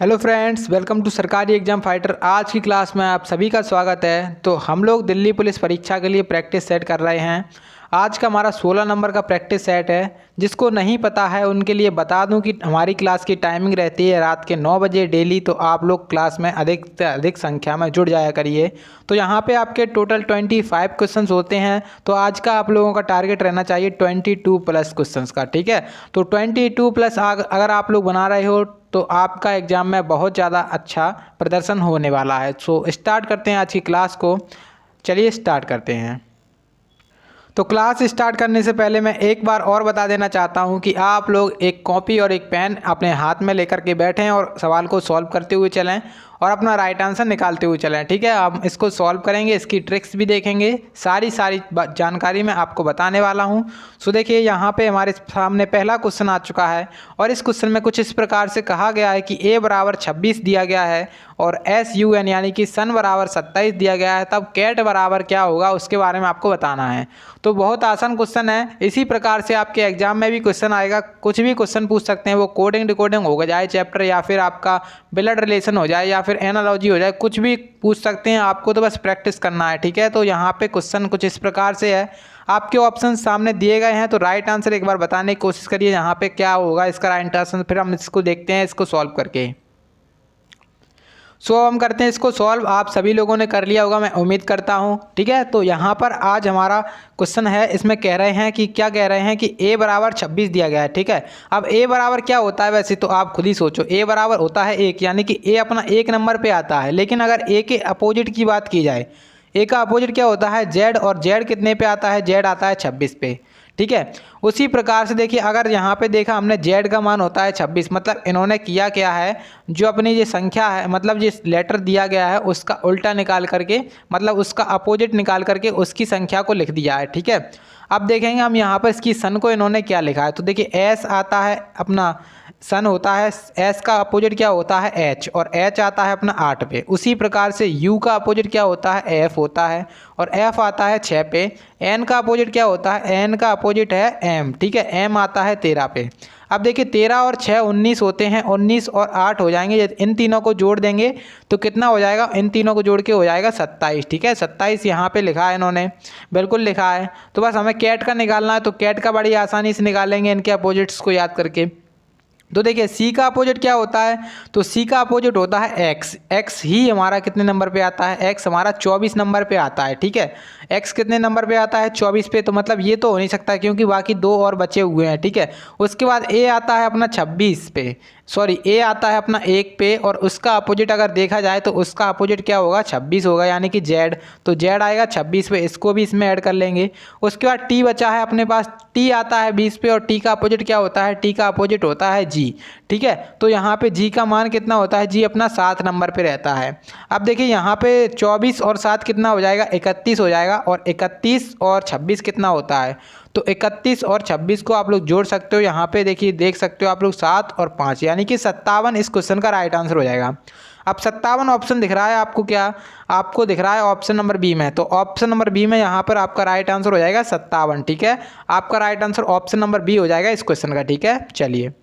Hello friends, welcome to सरकारी exam fighter. आज की क्लास में आप सभी का स्वागत है। तो हम लोग दिल्ली पुलिस परीक्षा के लिए प्रैक्टिस सेट कर रहे हैं। आज का हमारा 16 नंबर का प्रैक्टिस सेट है। जिसको नहीं पता है उनके लिए बता दूं कि हमारी क्लास की टाइमिंग रहती है रात के 9 बजे डेली। तो आप लोग क्लास में अधिक से अधिक संख्या में जुड़ जाया करिए। तो यहाँ पे आपके टोटल 25 क्वेश्चंस होते हैं। तो आज का आप लोगों का टारगेट रहना चाहिए 22 प्लस क्वेश्चंस का, ठीक है। तो 22 प्लस अगर आप लोग बना रहे हो तो आपका एग्ज़ाम में बहुत ज़्यादा अच्छा प्रदर्शन होने वाला है। सो स्टार्ट करते हैं आज की क्लास को। चलिए स्टार्ट करते हैं। तो क्लास स्टार्ट करने से पहले मैं एक बार और बता देना चाहता हूं कि आप लोग एक कॉपी और एक पेन अपने हाथ में लेकर के बैठें और सवाल को सॉल्व करते हुए चलें और अपना राइट आंसर निकालते हुए चलें, ठीक है। हम इसको सॉल्व करेंगे, इसकी ट्रिक्स भी देखेंगे, सारी जानकारी मैं आपको बताने वाला हूं। सो देखिए यहाँ पे हमारे सामने पहला क्वेश्चन आ चुका है और इस क्वेश्चन में कुछ इस प्रकार से कहा गया है कि a बराबर 26 दिया गया है और SUN यानी कि सन बराबर 27 दिया गया है। तब कैट बराबर क्या होगा उसके बारे में आपको बताना है। तो बहुत आसान क्वेश्चन है। इसी प्रकार से आपके एग्जाम में भी क्वेश्चन आएगा। कुछ भी क्वेश्चन पूछ सकते हैं, वो कोडिंग डिकोडिंग हो जाए चैप्टर, या फिर आपका ब्लड रिलेशन हो जाए, या फिर एनालॉजी हो जाए, कुछ भी पूछ सकते हैं। आपको तो बस प्रैक्टिस करना है, ठीक है। तो यहाँ पे क्वेश्चन कुछ इस प्रकार से है। आपके ऑप्शन सामने दिए गए हैं, तो राइट आंसर एक बार बताने की कोशिश करिए यहाँ पे क्या होगा इसका राइट आंसर। फिर हम इसको देखते हैं, इसको सॉल्व करके। सो हम करते हैं इसको सॉल्व। आप सभी लोगों ने कर लिया होगा, मैं उम्मीद करता हूं, ठीक है। तो यहाँ पर आज हमारा क्वेश्चन है, इसमें कह रहे हैं कि क्या कह रहे हैं कि a बराबर 26 दिया गया है, ठीक है। अब a बराबर क्या होता है, वैसे तो आप खुद ही सोचो। a बराबर होता है 1, यानी कि a अपना 1 नंबर पे आता है। लेकिन अगर a के अपोजिट की बात की जाए, a का अपोजिट क्या होता है z, और z कितने पे आता है, z आता है 26 पे, ठीक है। उसी प्रकार से देखिए, अगर यहाँ पे देखा हमने z का मान होता है 26, मतलब इन्होंने किया क्या है, जो अपनी ये संख्या है, मतलब जिस लेटर दिया गया है उसका उल्टा निकाल करके, मतलब उसका अपोजिट निकाल करके उसकी संख्या को लिख दिया है, ठीक है। अब देखेंगे हम यहाँ पर इसकी सन को इन्होंने क्या लिखा है। तो देखिए s आता है अपना, सन होता है, s का अपोजिट क्या होता है h, और h आता है अपना 8 पे। उसी प्रकार से u का अपोजिट क्या होता है, f होता है, और f आता है 6 पे। n का अपोजिट क्या होता है, n का अपोजिट है m, ठीक है, m आता है 13 पे। अब देखिए 13 और 6 19 होते हैं, 19 और 8 हो जाएंगे। यदि इन तीनों को जोड़ देंगे तो कितना हो जाएगा, इन तीनों को जोड़ के हो जाएगा 27, ठीक है। 27 यहाँ पे लिखा है इन्होंने, बिल्कुल लिखा है। तो बस हमें कैट का निकालना है, तो कैट का बड़ी आसानी से निकालेंगे इनके अपोजिट्स को याद करके। तो देखिए सी का अपोजिट क्या होता है, तो सी का अपोजिट होता है एक्स। एक्स ही हमारा कितने नंबर पे आता है, एक्स हमारा 24 नंबर पे आता है, ठीक है। एक्स कितने नंबर पे आता है, 24 पे। तो मतलब ये तो हो नहीं सकता क्योंकि बाकी दो और बचे हुए हैं, ठीक है। उसके बाद ए आता है अपना 26 पे, सॉरी ए आता है अपना 1 पे, और उसका अपोजिट अगर देखा जाए तो उसका अपोजिट क्या होगा, 26 होगा, यानी कि जेड। तो जेड आएगा 26 पे, इसको भी इसमें ऐड कर लेंगे। उसके बाद टी बचा है अपने पास, टी आता है 20 पे, और टी का अपोजिट क्या होता है, टी का अपोजिट होता है जी, ठीक है। तो यहाँ पे जी का मान कितना होता है, जी अपना 7 नंबर पे रहता है। अब देखिए यहाँ पे 24 और 7 कितना हो जाएगा, 31 हो जाएगा, और 31 और 26 कितना होता है, तो 31 और 26 को आप लोग जोड़ सकते हो। यहाँ पे देखिए देख सकते हो आप लोग 7 और 5 यानी कि 57 इस क्वेश्चन का राइट आंसर हो जाएगा। अब 57 ऑप्शन दिख रहा है आपको, क्या आपको दिख रहा है ऑप्शन नंबर बी में। तो ऑप्शन नंबर बी में यहाँ पर आपका राइट आंसर हो जाएगा 57, ठीक है। आपका right answer option number B हो जाएगा इस क्वेश्चन का, ठीक है। चलिए,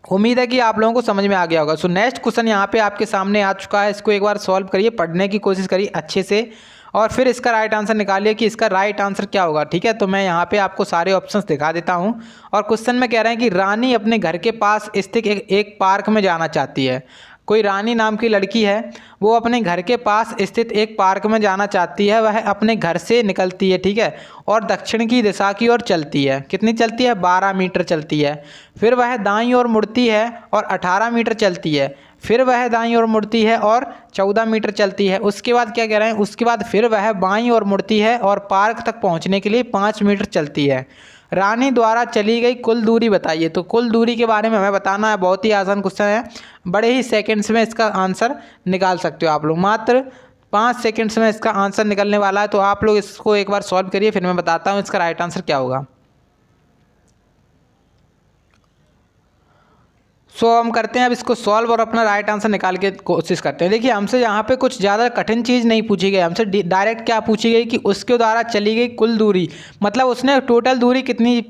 उम्मीद है कि आप लोगों को समझ में आ गया होगा। सो नेक्स्ट क्वेश्चन यहाँ पे आपके सामने आ चुका है। इसको एक बार सॉल्व करिए, पढ़ने की कोशिश करिए अच्छे से, और फिर इसका राइट आंसर निकालिए कि इसका राइट आंसर क्या होगा, ठीक है। तो मैं यहाँ पे आपको सारे ऑप्शंस दिखा देता हूँ। और क्वेश्चन में कह रहे हैं कि रानी अपने घर के पास स्थित एक पार्क में जाना चाहती है। कोई रानी नाम की लड़की है, वो अपने घर के पास स्थित एक पार्क में जाना चाहती है। वह अपने घर से निकलती है, ठीक है, और दक्षिण की दिशा की ओर चलती है। कितनी चलती है, 12 मीटर चलती है। फिर वह दाईं ओर मुड़ती है और 18 मीटर चलती है। फिर वह दाईं ओर मुड़ती है और 14 मीटर चलती है। उसके बाद क्या कह रहे हैं, उसके बाद फिर वह बाईं ओर मुड़ती है और पार्क तक पहुंचने के लिए 5 मीटर चलती है। रानी द्वारा चली गई कुल दूरी बताइए। तो कुल दूरी के बारे में हमें बताना है। बहुत ही आसान क्वेश्चन है, बड़े ही सेकंड्स में इसका आंसर निकाल सकते हो आप लोग। मात्र 5 सेकंड्स में इसका आंसर निकलने वाला है। तो आप लोग इसको एक बार सॉल्व करिए, फिर मैं बताता हूँ इसका राइट आंसर क्या होगा। सो हम करते हैं अब इसको सॉल्व और अपना राइट आंसर निकाल के कोशिश करते हैं। देखिए हमसे यहाँ पे कुछ ज़्यादा कठिन चीज़ नहीं पूछी गई, हमसे डायरेक्ट क्या पूछी गई कि उसके द्वारा चली गई कुल दूरी, मतलब उसने टोटल दूरी कितनी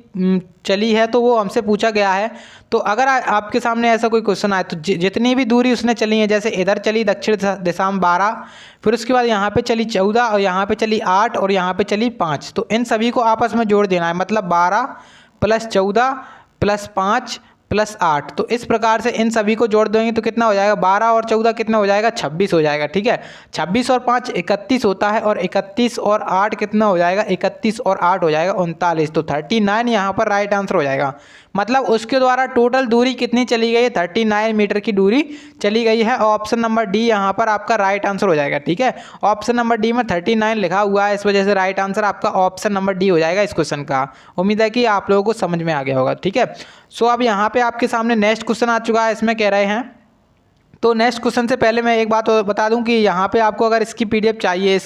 चली है, तो वो हमसे पूछा गया है। तो अगर आपके सामने ऐसा कोई क्वेश्चन आए तो जितनी भी दूरी उसने चली है, जैसे इधर चली दक्षिण दिशा में 12, फिर उसके बाद यहाँ पे चली 14 और यहाँ पे चली 8 और यहाँ पे चली 5, तो इन सभी को आपस में जोड़ देना है, मतलब 12 + 14 + 5 + 8। तो इस प्रकार से इन सभी को जोड़ देंगे तो कितना हो जाएगा, 12 और 14 कितना हो जाएगा, 26 हो जाएगा। ठीक है, 26 और 5 31 होता है, और 31 और 8 कितना हो जाएगा, 31 और 8 हो जाएगा 39। तो 39 यहाँ पर राइट आंसर हो जाएगा। मतलब उसके द्वारा टोटल दूरी कितनी चली गई है, 39 मीटर की दूरी चली गई है। ऑप्शन नंबर डी यहाँ पर आपका राइट आंसर हो जाएगा। ठीक है, ऑप्शन नंबर डी में 39 लिखा हुआ है, इस वजह से राइट आंसर आपका ऑप्शन नंबर डी हो जाएगा इस क्वेश्चन का। उम्मीद है कि आप लोगों को समझ में आ गया होगा। ठीक है, सो अब यहाँ पे आपके सामने नेक्स्ट क्वेश्चन आ चुका है, इसमें कह रहे हैं, तो नेक्स्ट क्वेश्चन से पहले मैं एक बात बता दूं कि यहाँ पे आपको अगर इसकी PDF चाहिए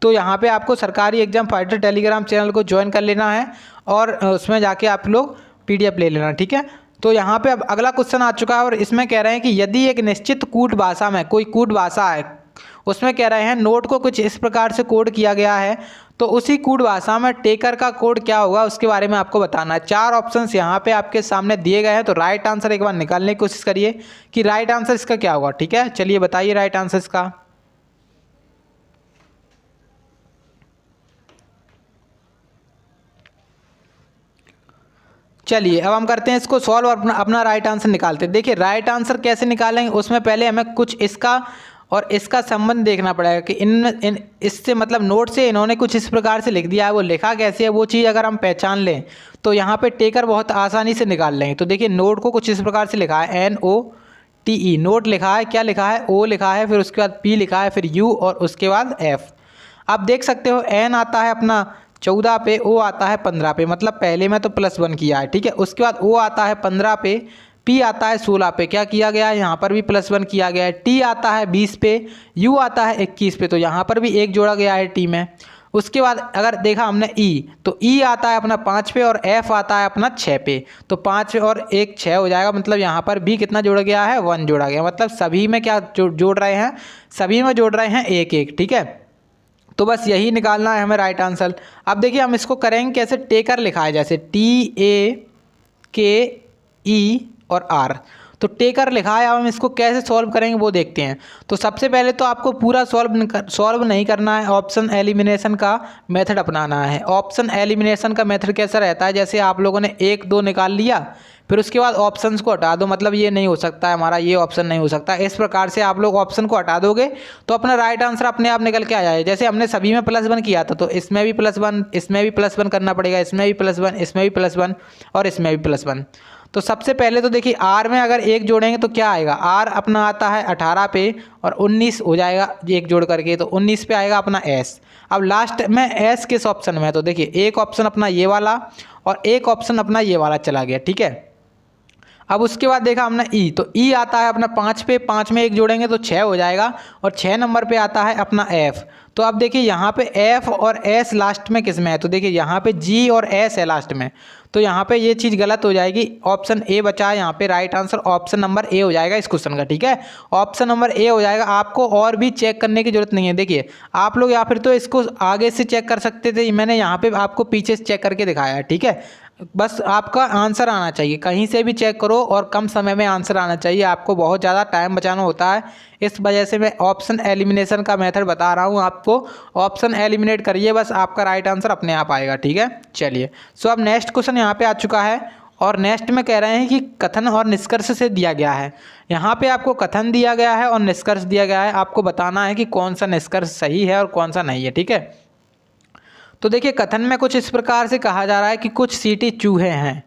तो यहाँ पे आपको सरकारी एग्जाम फाइटर टेलीग्राम चैनल को ज्वाइन कर लेना है और उसमें जाके आप लोग PDF ले लेना। ठीक है, तो यहाँ पे अब अगला क्वेश्चन आ चुका है और इसमें कह रहे हैं कि यदि एक निश्चित कूट भाषा में, कोई कूट भाषा है, उसमें कह रहे हैं नोट को कुछ इस प्रकार से कोड किया गया है, तो उसी कूट भाषा में टेकर का कोड क्या होगा उसके बारे में आपको बताना है। 4 ऑप्शंस यहाँ पे आपके सामने दिए गए हैं, तो राइट आंसर एक बार निकालने की कोशिश करिए कि राइट आंसर इसका क्या होगा। ठीक है, चलिए बताइए राइट आंसर इसका। चलिए अब हम करते हैं इसको सॉल्व और अपना राइट आंसर निकालते हैं। देखिए राइट आंसर कैसे निकालेंगे, उसमें पहले हमें कुछ इसका और इसका संबंध देखना पड़ेगा कि इन इससे मतलब नोट से इन्होंने कुछ इस प्रकार से लिख दिया है, वो लिखा कैसे है वो चीज़ अगर हम पहचान लें तो यहाँ पे टेकर बहुत आसानी से निकाल लेंगे। तो देखिए नोट को कुछ इस प्रकार से लिखा है, NOTE नोट लिखा है, क्या लिखा है, O लिखा है, फिर उसके बाद P लिखा है, फिर U और उसके बाद F। आप देख सकते हो N आता है अपना 14 पे, O आता है 15 पे, मतलब पहले में तो +1 किया है। ठीक है, उसके बाद O आता है 15 पे, P आता है 16 पे, क्या किया गया है यहाँ पर भी +1 किया गया है, T आता है 20 पे, U आता है 21 पे, तो यहाँ पर भी 1 जोड़ा गया है T में। उसके बाद अगर देखा हमने E, तो E आता है अपना 5 पे और F आता है अपना 6 पे, तो 5 और 1 6 हो जाएगा, मतलब यहाँ पर भी कितना जोड़ा गया है, 1 जोड़ा गया, मतलब सभी में क्या जोड़ रहे हैं, सभी में जोड़ रहे हैं 1 1। ठीक है, तो बस यही निकालना है हमें राइट आंसर। अब देखिए हम इसको करेंगे कैसे, टेकर लिखा है जैसे TAKE और R, तो टेकर लिखा है। अब हम इसको कैसे सॉल्व करेंगे वो देखते हैं। तो सबसे पहले तो आपको पूरा सॉल्व नहीं करना है, ऑप्शन एलिमिनेशन का मेथड अपनाना है। ऑप्शन एलिमिनेशन का मेथड कैसा रहता है, जैसे आप लोगों ने 1 2 निकाल लिया, फिर उसके बाद ऑप्शंस को हटा दो, मतलब ये नहीं हो सकता है हमारा, ये ऑप्शन नहीं हो सकता। इस प्रकार से आप लोग ऑप्शन को हटा दोगे तो अपना राइट आंसर अपने आप निकल के आ जाएगा। जैसे हमने सभी में +1 किया था, तो इसमें भी +1, इसमें भी +1 करना पड़ेगा, इसमें भी +1, इसमें भी +1 और इसमें भी +1। तो सबसे पहले तो देखिए R में अगर 1 जोड़ेंगे तो क्या आएगा, R अपना आता है 18 पे और 19 हो जाएगा 1 जोड़ करके, तो 19 पे आएगा अपना S। अब लास्ट में S किस ऑप्शन में है, तो देखिए एक ऑप्शन अपना ये वाला और एक ऑप्शन अपना ये वाला चला गया। ठीक है, अब उसके बाद देखा हमने E, तो E आता है अपना 5 पे, 5 में 1 जोड़ेंगे तो 6 हो जाएगा, और 6 नंबर पे आता है अपना F। तो अब देखिए यहाँ पे F और S लास्ट में किस में है, तो देखिए यहाँ पे G और S है लास्ट में, तो यहाँ पे ये चीज़ गलत हो जाएगी। ऑप्शन A बचा है यहाँ पे, right answer option number A हो जाएगा इस क्वेश्चन का। ठीक है, ऑप्शन नंबर A हो जाएगा। आपको और भी चेक करने की जरूरत नहीं है। देखिए आप लोग या फिर तो इसको आगे से चेक कर सकते थे, मैंने यहाँ पे आपको पीछे से चेक करके दिखाया है। ठीक है, बस आपका आंसर आना चाहिए, कहीं से भी चेक करो और कम समय में आंसर आना चाहिए, आपको बहुत ज़्यादा टाइम बचाना होता है। इस वजह से मैं ऑप्शन एलिमिनेशन का मेथड बता रहा हूँ आपको। ऑप्शन एलिमिनेट करिए, बस आपका राइट आंसर अपने आप आएगा। ठीक है, चलिए सो अब नेक्स्ट क्वेश्चन यहाँ पे आ चुका है और नेक्स्ट में कह रहे हैं कि कथन और निष्कर्ष से दिया गया है। यहाँ पे आपको कथन दिया गया है और निष्कर्ष दिया गया है, आपको बताना है कि कौन सा निष्कर्ष सही है और कौन सा नहीं है। ठीक है, तो देखिए कथन में कुछ इस प्रकार से कहा जा रहा है कि कुछ सीटी चूहे हैं।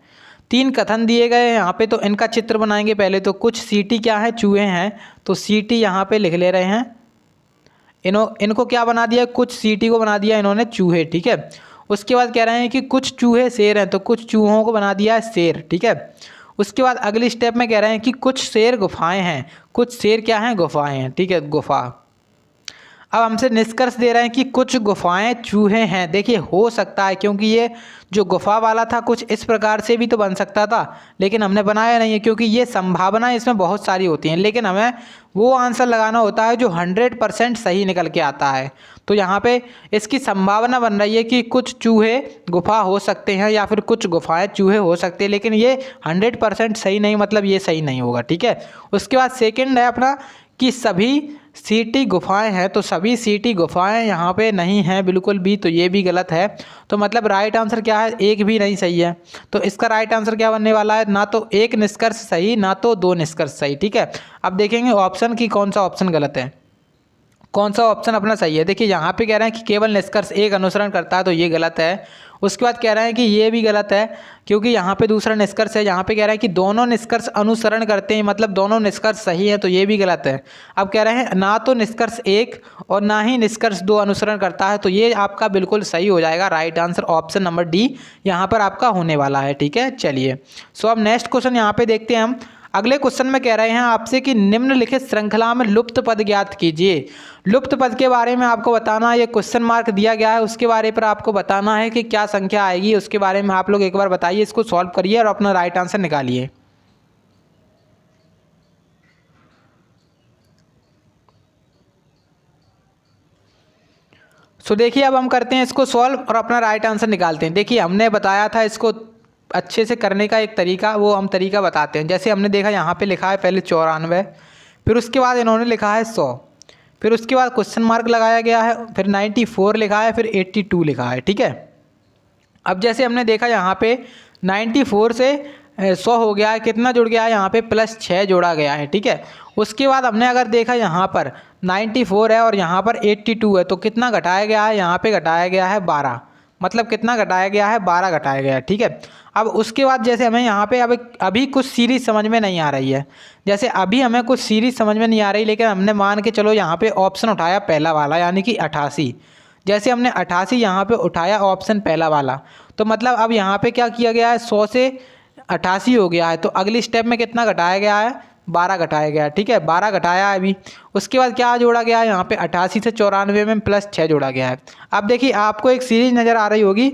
3 कथन दिए गए हैं यहाँ पे, तो इनका चित्र बनाएंगे पहले। तो कुछ सीटी क्या है, चूहे हैं, तो सीटी यहाँ पे लिख ले रहे हैं। इनको क्या बना दिया, कुछ सीटी को बना दिया इन्होंने चूहे। ठीक है, उसके बाद कह रहे हैं कि कुछ चूहे शेर हैं, तो कुछ चूहों को बना दिया है शेर। ठीक है, उसके बाद अगली स्टेप में कह रहे हैं कि कुछ शेर गुफाएँ हैं, कुछ शेर क्या हैं, गुफाएँ हैं। ठीक है, गुफा। अब हमसे निष्कर्ष दे रहे हैं कि कुछ गुफाएं चूहे हैं। देखिए हो सकता है, क्योंकि ये जो गुफा वाला था कुछ इस प्रकार से भी तो बन सकता था, लेकिन हमने बनाया नहीं है क्योंकि ये संभावना इसमें बहुत सारी होती हैं, लेकिन हमें वो आंसर लगाना होता है जो 100% सही निकल के आता है। तो यहाँ पे इसकी संभावना बन रही है कि कुछ चूहे गुफा हो सकते हैं या फिर कुछ गुफाएं चूहे हो सकते हैं, लेकिन ये 100% सही नहीं, मतलब ये सही नहीं होगा। ठीक है, उसके बाद सेकंड है अपना कि सभी सीटी गुफाएं हैं, तो सभी सीटी गुफाएं यहाँ पे नहीं हैं बिल्कुल भी, तो ये भी गलत है। तो मतलब राइट आंसर क्या है, एक भी नहीं सही है। तो इसका राइट आंसर क्या बनने वाला है, ना तो एक निष्कर्ष सही ना तो दो निष्कर्ष सही। ठीक है, अब देखेंगे ऑप्शन की कौन सा ऑप्शन गलत है, कौन सा ऑप्शन अपना सही है। देखिए यहाँ पे कह रहे हैं कि केवल निष्कर्ष एक अनुसरण करता है, तो ये गलत है। उसके बाद कह रहे हैं कि ये भी गलत है, क्योंकि यहाँ पे दूसरा निष्कर्ष है, यहाँ पे कह रहे हैं कि दोनों निष्कर्ष अनुसरण करते हैं, मतलब दोनों निष्कर्ष सही है, तो ये भी गलत है। अब कह रहे हैं ना तो निष्कर्ष एक और ना ही निष्कर्ष दो अनुसरण करता है, तो ये आपका बिल्कुल सही हो जाएगा। Right answer option number D यहाँ पर आपका होने वाला है। ठीक है, चलिए सो अब नेक्स्ट क्वेश्चन यहाँ पे देखते हैं हम। अगले क्वेश्चन में कह रहे हैं आपसे कि निम्नलिखित श्रृंखला में लुप्त पद ज्ञात कीजिए। लुप्त पद के बारे में आपको बताना है, ये क्वेश्चन मार्क दिया गया है, उसके बारे पर आपको बताना है कि क्या संख्या आएगी, उसके बारे में आप लोग एक बार बताइए, इसको सॉल्व करिए और अपना राइट आंसर निकालिए। सो देखिए अब हम करते हैं इसको सॉल्व और अपना राइट आंसर निकालते हैं। देखिए हमने बताया था इसको अच्छे से करने का एक तरीका, वो हम तरीका बताते हैं। जैसे हमने देखा यहाँ पे लिखा है पहले 94, फिर उसके बाद इन्होंने लिखा है 100, फिर उसके बाद क्वेश्चन मार्क लगाया गया है, फिर 94 लिखा है, फिर 82 लिखा है। ठीक है, अब जैसे हमने देखा यहाँ पे 94 से 100 हो गया है, कितना जुड़ गया है यहाँ पे +6 जोड़ा गया है। ठीक है, उसके बाद हमने अगर देखा यहाँ पर 94 है और यहाँ पर 82 है, तो कितना घटाया गया है, यहाँ पे घटाया गया है 12, मतलब कितना घटाया गया है 12 घटाया गया है। ठीक है, अब उसके बाद जैसे हमें यहाँ पे अभी कुछ सीरीज समझ में नहीं आ रही है, जैसे अभी हमें कुछ सीरीज समझ में नहीं आ रही, लेकिन हमने मान के चलो यहाँ पे ऑप्शन उठाया पहला वाला, यानी कि 88। जैसे हमने 88 यहाँ पे उठाया ऑप्शन पहला वाला, तो मतलब अब यहाँ पे क्या किया गया है, 100 से 88 हो गया है, तो अगली स्टेप में कितना घटाया गया है, 12 घटाया गया है। ठीक है, 12 घटाया है अभी, उसके बाद क्या जोड़ा गया है यहाँ पे 88 से 94 में +6 जोड़ा गया है। अब देखिए आपको एक सीरीज नज़र आ रही होगी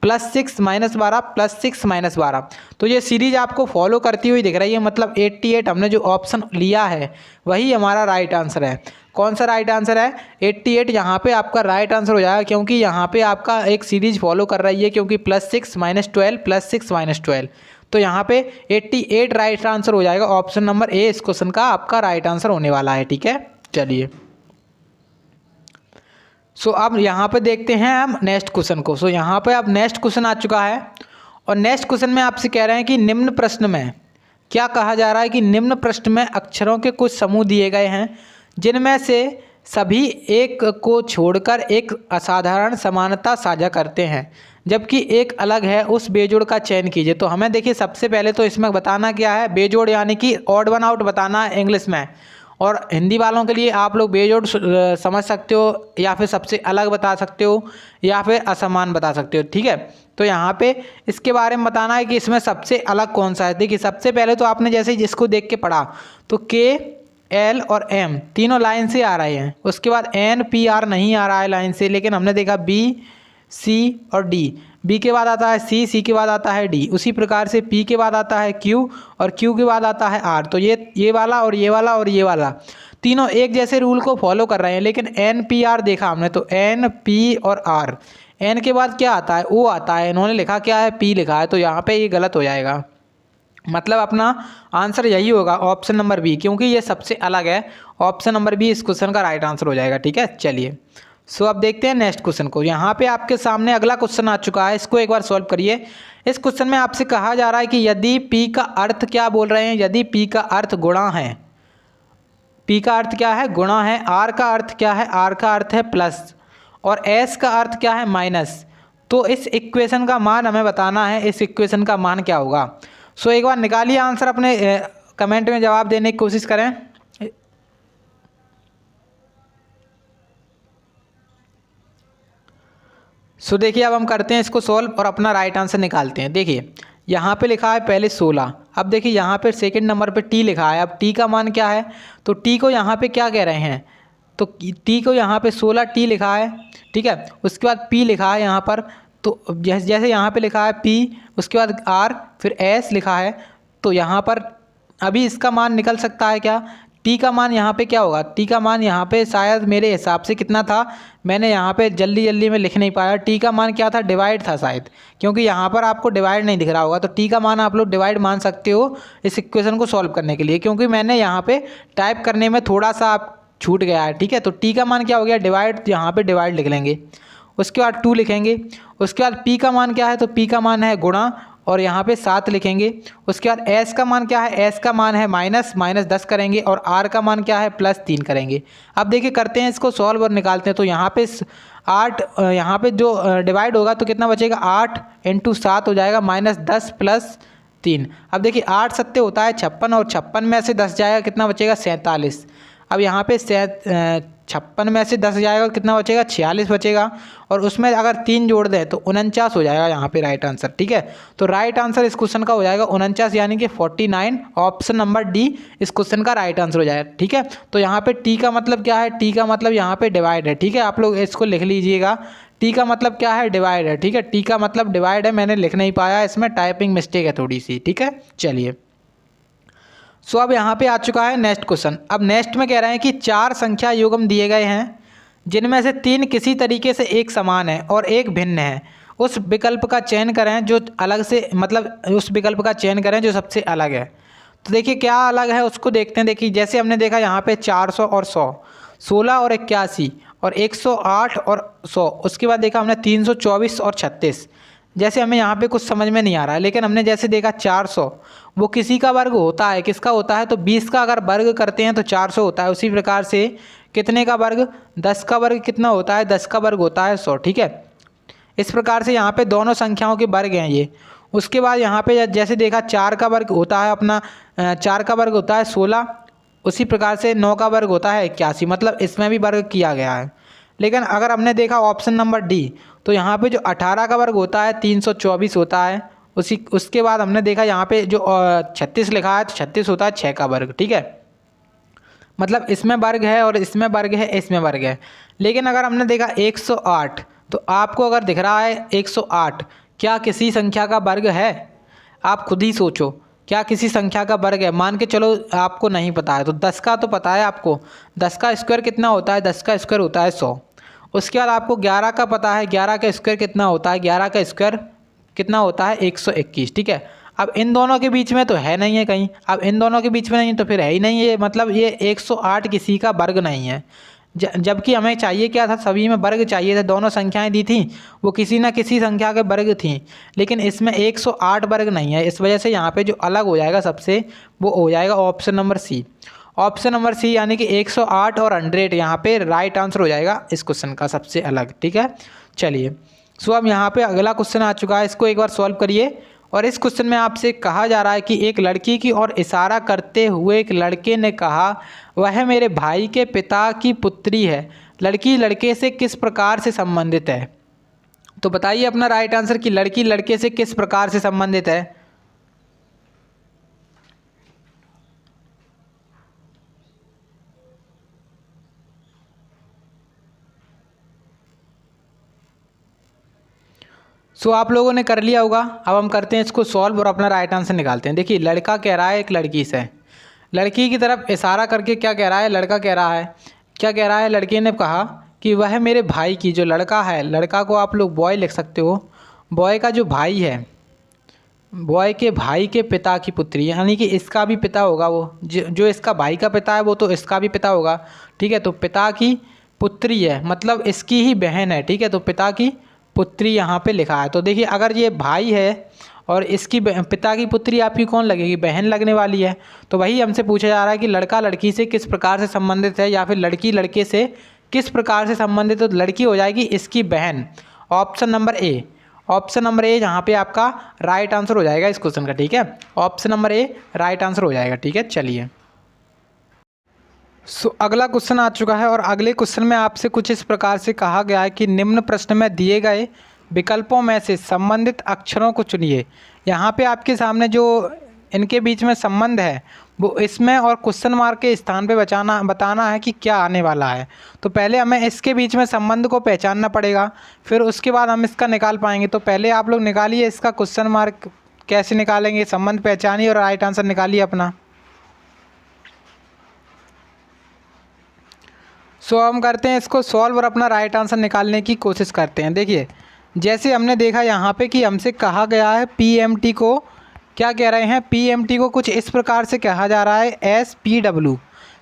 +6 -12 +6 -12, तो ये सीरीज आपको फॉलो करती हुई दिख रही है, मतलब 88 हमने जो ऑप्शन लिया है वही हमारा राइट आंसर है। कौन सा राइट आंसर है, 88 यहाँ पे आपका राइट आंसर हो जाएगा, क्योंकि यहाँ पे आपका एक सीरीज फॉलो कर रही है, क्योंकि +6 -12 +6 -12, तो यहाँ पे 88 राइट आंसर हो जाएगा। ऑप्शन नंबर ए इस क्वेश्चन का आपका राइट आंसर होने वाला है। ठीक है, चलिए सो अब यहाँ पे देखते हैं हम नेक्स्ट क्वेश्चन को। सो यहाँ पे अब नेक्स्ट क्वेश्चन आ चुका है, और नेक्स्ट क्वेश्चन में आपसे कह रहे हैं कि निम्न प्रश्न में क्या कहा जा रहा है, कि निम्न प्रश्न में अक्षरों के कुछ समूह दिए गए हैं, जिनमें से सभी एक को छोड़कर एक असाधारण समानता साझा करते हैं, जबकि एक अलग है, उस बेजोड़ का चयन कीजिए। तो हमें देखिए सबसे पहले तो इसमें बताना क्या है, बेजोड़ यानी कि ऑड वन आउट बताना है इंग्लिश में, और हिंदी वालों के लिए आप लोग बेजोड़ समझ सकते हो, या फिर सबसे अलग बता सकते हो, या फिर असमान बता सकते हो। ठीक है, तो यहाँ पे इसके बारे में बताना है कि इसमें सबसे अलग कौन सा है। देखिए सबसे पहले तो आपने जैसे जिसको देख के पढ़ा, तो के, एल और एम तीनों लाइन से आ रहे हैं, उसके बाद एन, पी, आर नहीं आ रहा है लाइन से, लेकिन हमने देखा बी, सी और डी, बी के बाद आता है सी, सी के बाद आता है डी, उसी प्रकार से पी के बाद आता है क्यू और क्यू के बाद आता है आर। तो ये वाला और ये वाला और ये वाला तीनों एक जैसे रूल को फॉलो कर रहे हैं, लेकिन एन, पी, आर देखा हमने, तो एन, पी और आर, एन के बाद क्या आता है, ओ आता है, इन्होंने लिखा क्या है, पी लिखा है, तो यहाँ पे ये गलत हो जाएगा। मतलब अपना आंसर यही होगा ऑप्शन नंबर बी, क्योंकि ये सबसे अलग है। ऑप्शन नंबर बी इस क्वेश्चन का राइट आंसर हो जाएगा। ठीक है, चलिए सो अब देखते हैं नेक्स्ट क्वेश्चन को। यहाँ पे आपके सामने अगला क्वेश्चन आ चुका है, इसको एक बार सॉल्व करिए। इस क्वेश्चन में आपसे कहा जा रहा है कि यदि पी का अर्थ क्या बोल रहे हैं, यदि पी का अर्थ गुणा है, पी का अर्थ क्या है, गुणा है, आर का अर्थ क्या है, आर का अर्थ है प्लस, और एस का अर्थ क्या है, माइनस, तो इस इक्वेशन का मान हमें बताना है, इस इक्वेशन का मान क्या होगा। सो एक बार निकालिए आंसर, अपने कमेंट में जवाब देने की कोशिश करें। सो देखिए अब हम करते हैं इसको सॉल्व और अपना राइट आंसर निकालते हैं। देखिए यहाँ पे लिखा है पहले 16, अब देखिए यहाँ पे सेकंड नंबर पे टी लिखा है, अब टी का मान क्या है, तो टी को यहाँ पे क्या कह रहे हैं, तो टी को यहाँ पे 16T लिखा है, ठीक है। उसके बाद P लिखा है यहाँ पर, तो जैसे यहाँ पे लिखा है P, उसके बाद R, फिर S लिखा है, तो यहाँ पर अभी इसका मान निकल सकता है क्या? टी का मान यहाँ पे क्या होगा? टी का मान यहाँ पे शायद मेरे हिसाब से कितना था, मैंने यहाँ पे जल्दी जल्दी में लिख नहीं पाया। टी का मान क्या था? डिवाइड था शायद, क्योंकि यहाँ पर आपको डिवाइड नहीं दिख रहा होगा, तो टी का मान आप लोग डिवाइड मान सकते हो इस इक्वेशन को सॉल्व करने के लिए, क्योंकि मैंने यहाँ पे टाइप करने में थोड़ा सा आप छूट गया है, ठीक है। तो टी का मान क्या हो गया? डिवाइड, यहाँ पर डिवाइड लिख लेंगे, उसके बाद 2 लिखेंगे। उसके बाद पी का मान क्या है? तो पी का मान है गुणा, और यहाँ पे 7 लिखेंगे। उसके बाद एस का मान क्या है? एस का मान है -10 करेंगे, और आर का मान क्या है? +3 करेंगे। अब देखिए करते हैं इसको सॉल्व और निकालते हैं। तो यहाँ पे 8, यहाँ पे जो डिवाइड होगा तो कितना बचेगा? 8 × 7 हो जाएगा -10 + 3। अब देखिए 8 सत्ते होता है 56, और 56 में से 10 जाएगा, कितना बचेगा? 47। अब यहाँ पे 56 में से 10 जाएगा, कितना बचेगा? 46 बचेगा, और उसमें अगर 3 जोड़ दें तो 49 हो जाएगा यहाँ पे राइट आंसर, ठीक है। तो राइट आंसर इस क्वेश्चन का हो जाएगा 49, यानी कि 49। ऑप्शन नंबर डी इस क्वेश्चन का राइट आंसर हो जाएगा, ठीक है। तो यहाँ पे टी का मतलब क्या है? टी का मतलब यहाँ पे डिवाइड है, ठीक है। आप लोग इसको लिख लीजिएगा, टी का मतलब क्या है? डिवाइड है, ठीक है। टी का मतलब डिवाइड है, मैंने लिख नहीं पाया, इसमें टाइपिंग मिस्टेक है थोड़ी सी, ठीक है। चलिए, सो अब यहाँ पे आ चुका है नेक्स्ट क्वेश्चन। अब नेक्स्ट में कह रहे हैं कि 4 संख्या युग्म दिए गए हैं, जिनमें से 3 किसी तरीके से एक समान है और एक भिन्न है। उस विकल्प का चयन करें जो अलग से, मतलब उस विकल्प का चयन करें जो सबसे अलग है। तो देखिए क्या अलग है उसको देखते हैं। देखिए जैसे हमने देखा यहाँ पे 400 और 100, 16 और 81, और 108 और 100। उसके बाद देखा हमने 324 और 36। जैसे हमें यहाँ पे कुछ समझ में नहीं आ रहा है, लेकिन हमने जैसे देखा 400 वो किसी का वर्ग होता है, किसका होता है? तो 20 का अगर वर्ग करते हैं तो 400 होता है। उसी प्रकार से कितने का वर्ग? 10 का वर्ग कितना होता है? 10 का वर्ग होता है 100, ठीक है। इस प्रकार से यहाँ पे दोनों संख्याओं के वर्ग हैं ये। उसके बाद यहाँ पे जैसे देखा 4 का वर्ग होता है अपना 4 का वर्ग होता है 16। उसी प्रकार से 9 का वर्ग होता है 81, मतलब इसमें भी वर्ग किया गया है। लेकिन अगर हमने देखा ऑप्शन नंबर डी, तो यहाँ पे जो 18 का वर्ग होता है 324 होता है। उसके बाद हमने देखा यहाँ पे जो 36 लिखा है, तो 36 होता है 6 का वर्ग, ठीक है। मतलब इसमें वर्ग है और इसमें वर्ग है, इसमें वर्ग है। लेकिन अगर हमने देखा 108, तो आपको अगर दिख रहा है 108, क्या किसी संख्या का वर्ग है? आप खुद ही सोचो, क्या किसी संख्या का वर्ग है? मान के चलो आपको नहीं पता है, तो 10 का तो पता है आपको, 10 का स्क्वायर कितना होता है? 10 का स्क्वायर होता है 100। उसके बाद आपको 11 का पता है, 11 का स्क्वायर कितना होता है? 11 का स्क्वायर कितना होता है? 121, ठीक है। अब इन दोनों के बीच में तो है नहीं है कहीं, अब इन दोनों के बीच में नहीं तो फिर है ही नहीं है, मतलब ये 108 किसी का वर्ग नहीं है। जबकि हमें चाहिए क्या था? सभी में वर्ग चाहिए थे, दोनों संख्याएं दी थी वो किसी ना किसी संख्या के वर्ग थी, लेकिन इसमें 108 वर्ग नहीं है। इस वजह से यहाँ पे जो अलग हो जाएगा सबसे, वो हो जाएगा option number C. Option number C यानी कि 108 और 100 यहाँ पे राइट आंसर हो जाएगा इस क्वेश्चन का सबसे अलग, ठीक है। चलिए, सो अब यहाँ पे अगला क्वेश्चन आ चुका है, इसको एक बार सॉल्व करिए। और इस क्वेश्चन में आपसे कहा जा रहा है कि एक लड़की की ओर इशारा करते हुए एक लड़के ने कहा, वह मेरे भाई के पिता की पुत्री है। लड़की लड़के से किस प्रकार से संबंधित है? तो बताइए अपना राइट आंसर कि लड़की लड़के से किस प्रकार से संबंधित है। सो आप लोगों ने कर लिया होगा। अब हम करते हैं इसको सॉल्व और अपना राइट आंसर निकालते हैं। देखिए लड़का कह रहा है एक लड़की से, लड़की की तरफ इशारा करके क्या कह रहा है? लड़का कह रहा है, क्या कह रहा है? लड़के ने कहा कि वह मेरे भाई की, जो लड़का है, लड़का को आप लोग बॉय लिख सकते हो, बॉय का जो भाई है, बॉय के भाई के पिता की पुत्री, यानी कि इसका भी पिता होगा वो, जो इसका भाई का पिता है वो तो इसका भी पिता होगा, ठीक है। तो पिता की पुत्री है, मतलब इसकी ही बहन है, ठीक है। तो पिता की पुत्री यहाँ पे लिखा है। तो देखिए अगर ये भाई है और इसकी पिता की पुत्री आपकी कौन लगेगी? बहन लगने वाली है। तो वही हमसे पूछा जा रहा है कि लड़का लड़की से किस प्रकार से संबंधित है, या फिर लड़की लड़के से किस प्रकार से संबंधित। तो लड़की हो जाएगी इसकी बहन, ऑप्शन नंबर ए। ऑप्शन नंबर ए यहाँ पे आपका राइट आंसर हो जाएगा इस क्वेश्चन का, ठीक है। ऑप्शन नंबर ए राइट आंसर हो जाएगा, ठीक है। चलिए, सो अगला क्वेश्चन आ चुका है, और अगले क्वेश्चन में आपसे कुछ इस प्रकार से कहा गया है कि निम्न प्रश्न में दिए गए विकल्पों में से संबंधित अक्षरों को चुनिए। यहाँ पे आपके सामने जो इनके बीच में संबंध है वो इसमें और क्वेश्चन मार्क के स्थान पे बताना है कि क्या आने वाला है। तो पहले हमें इसके बीच में संबंध को पहचानना पड़ेगा, फिर उसके बाद हम इसका निकाल पाएंगे। तो पहले आप लोग निकालिए इसका क्वेश्चन मार्क, कैसे निकालेंगे, संबंध पहचानिए और राइट आंसर निकालिए अपना। सो हम करते हैं इसको सॉल्व और अपना राइट आंसर निकालने की कोशिश करते हैं। देखिए जैसे हमने देखा यहाँ पे कि हमसे कहा गया है पीएमटी को, क्या कह रहे हैं, पीएमटी को कुछ इस प्रकार से कहा जा रहा है एसपीडब्ल्यू,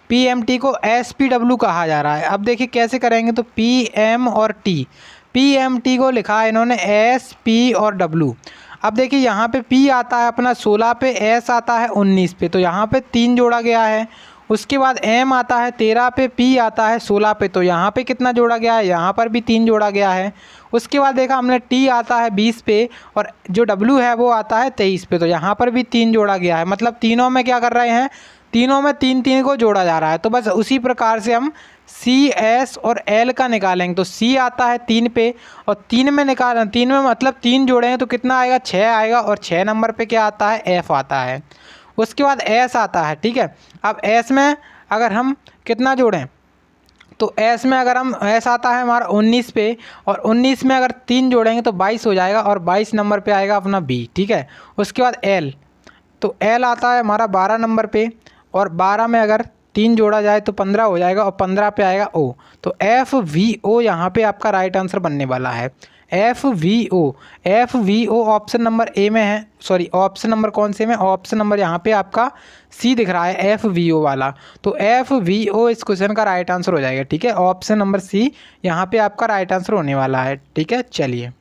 पीएमटी को एसपीडब्ल्यू कहा जा रहा है। अब देखिए कैसे करेंगे, तो पीएम और टी, पीएमटी को लिखा है इन्होंने एस पी और डब्ल्यू। अब देखिए यहाँ पे पी आता है अपना 16 पे, एस आता है 19 पे, तो यहाँ पे 3 जोड़ा गया है। उसके बाद एम आता है 13 पे, पी आता है 16 पे, तो यहाँ पे कितना जोड़ा गया है, यहाँ पर भी 3 जोड़ा गया है। उसके बाद देखा हमने टी आता है 20 पे और जो डब्ल्यू है वो आता है 23 पे, तो यहाँ पर भी 3 जोड़ा गया है। मतलब तीनों में क्या कर रहे हैं, तीनों में 3 को जोड़ा जा रहा है। तो बस उसी प्रकार से हम सी, एस और एल का निकालेंगे। तो सी आता है 3 पे और 3 में मतलब 3 जोड़े हैं तो कितना आएगा, 6 आएगा। और 6 नंबर पे क्या आता है, एफ आता है। उसके बाद एस आता है, ठीक है। अब एस में अगर हम कितना जोड़ें, तो एस में अगर हम एस आता है हमारा 19 पे और 19 में अगर 3 जोड़ेंगे तो 22 हो जाएगा और 22 नंबर पे आएगा अपना बी, ठीक है। उसके बाद एल, तो एल आता है हमारा 12 नंबर पे और 12 में अगर 3 जोड़ा जाए तो 15 हो जाएगा और 15 पे आएगा ओ। तो एफ वी ओ यहाँ पे आपका राइट आंसर बनने वाला है। F V O option number A में है, सॉरी ऑप्शन नंबर कौन से में, ऑप्शन नंबर यहाँ पे आपका सी दिख रहा है एफ वी ओ वाला। तो एफ वी ओ इस क्वेश्चन का राइट आंसर हो जाएगा, ठीक है। ऑप्शन नंबर सी यहाँ पे आपका राइट आंसर होने वाला है, ठीक है। चलिए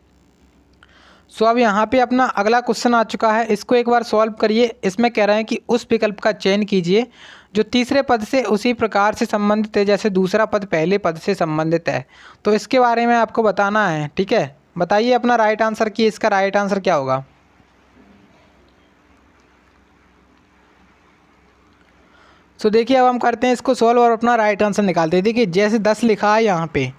सो अब यहाँ पे अपना अगला क्वेश्चन आ चुका है, इसको एक बार सॉल्व करिए। इसमें कह रहे हैं कि उस विकल्प का चयन कीजिए जो तीसरे पद से उसी प्रकार से संबंधित है जैसे दूसरा पद पहले पद से संबंधित है। तो इसके बारे में आपको बताना है, ठीक है। बताइए अपना राइट आंसर कि इसका राइट आंसर क्या होगा। सो देखिए अब हम करते हैं इसको सॉल्व और अपना राइट आंसर निकालते हैं। देखिए जैसे 10 लिखा है, यहाँ पे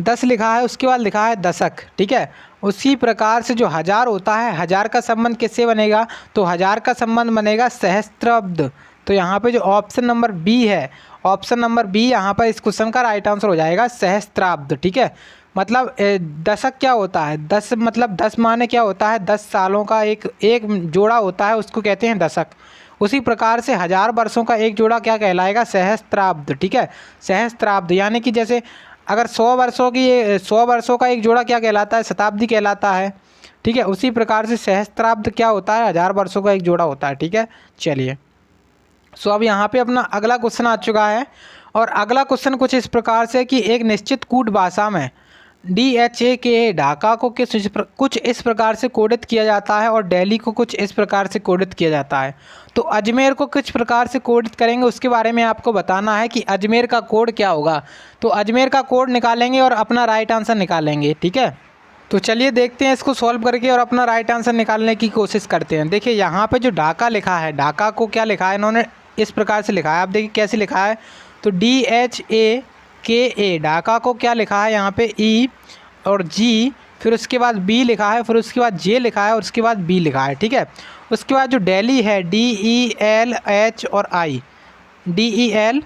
10 लिखा है, उसके बाद लिखा है दशक, ठीक है। उसी प्रकार से जो 1000 होता है, 1000 का संबंध किससे बनेगा, तो 1000 का संबंध बनेगा सहस्त्राब्द। तो यहाँ पे जो ऑप्शन नंबर बी है, ऑप्शन नंबर बी यहाँ पर इस क्वेश्चन का राइट आंसर हो जाएगा सहस्त्राब्द, ठीक है। मतलब दशक क्या होता है, 10 मतलब 10 माने क्या होता है, 10 सालों का एक जोड़ा होता है, उसको कहते हैं दशक। उसी प्रकार से 1000 वर्षों का एक जोड़ा क्या कहलाएगा, सहस्त्राब्द, ठीक है। सहस्त्राब्द यानी कि जैसे अगर 100 वर्षों का एक जोड़ा क्या कहलाता है, शताब्दी कहलाता है, ठीक है। उसी प्रकार से सहस्त्राब्द क्या होता है, 1000 वर्षों का एक जोड़ा होता है, ठीक है। चलिए सो अब यहाँ पे अपना अगला क्वेश्चन आ चुका है और अगला क्वेश्चन कुछ इस प्रकार से कि एक निश्चित कूट भाषा में DHA ढाका को कुछ इस प्रकार से कोडित किया जाता है और दिल्ली को कुछ इस प्रकार से कोडित किया जाता है। तो अजमेर को किस प्रकार से कोडित करेंगे उसके बारे में आपको बताना है कि अजमेर का कोड क्या होगा। तो अजमेर का कोड निकालेंगे और अपना राइट आंसर निकालेंगे, ठीक है। तो चलिए देखते हैं इसको सॉल्व करके और अपना राइट आंसर निकालने की कोशिश करते हैं। देखिए यहाँ पे जो ढाका लिखा है, ढाका को क्या लिखा है इन्होंने, इस प्रकार से लिखा है। आप देखिए कैसे लिखा है, तो DHAKA, ढाका को क्या लिखा है यहाँ पे E और G, फिर उसके बाद B लिखा है, फिर उसके बाद J लिखा है और उसके बाद B लिखा है, ठीक है। उसके बाद जो दिल्ली है DELH और I, DELH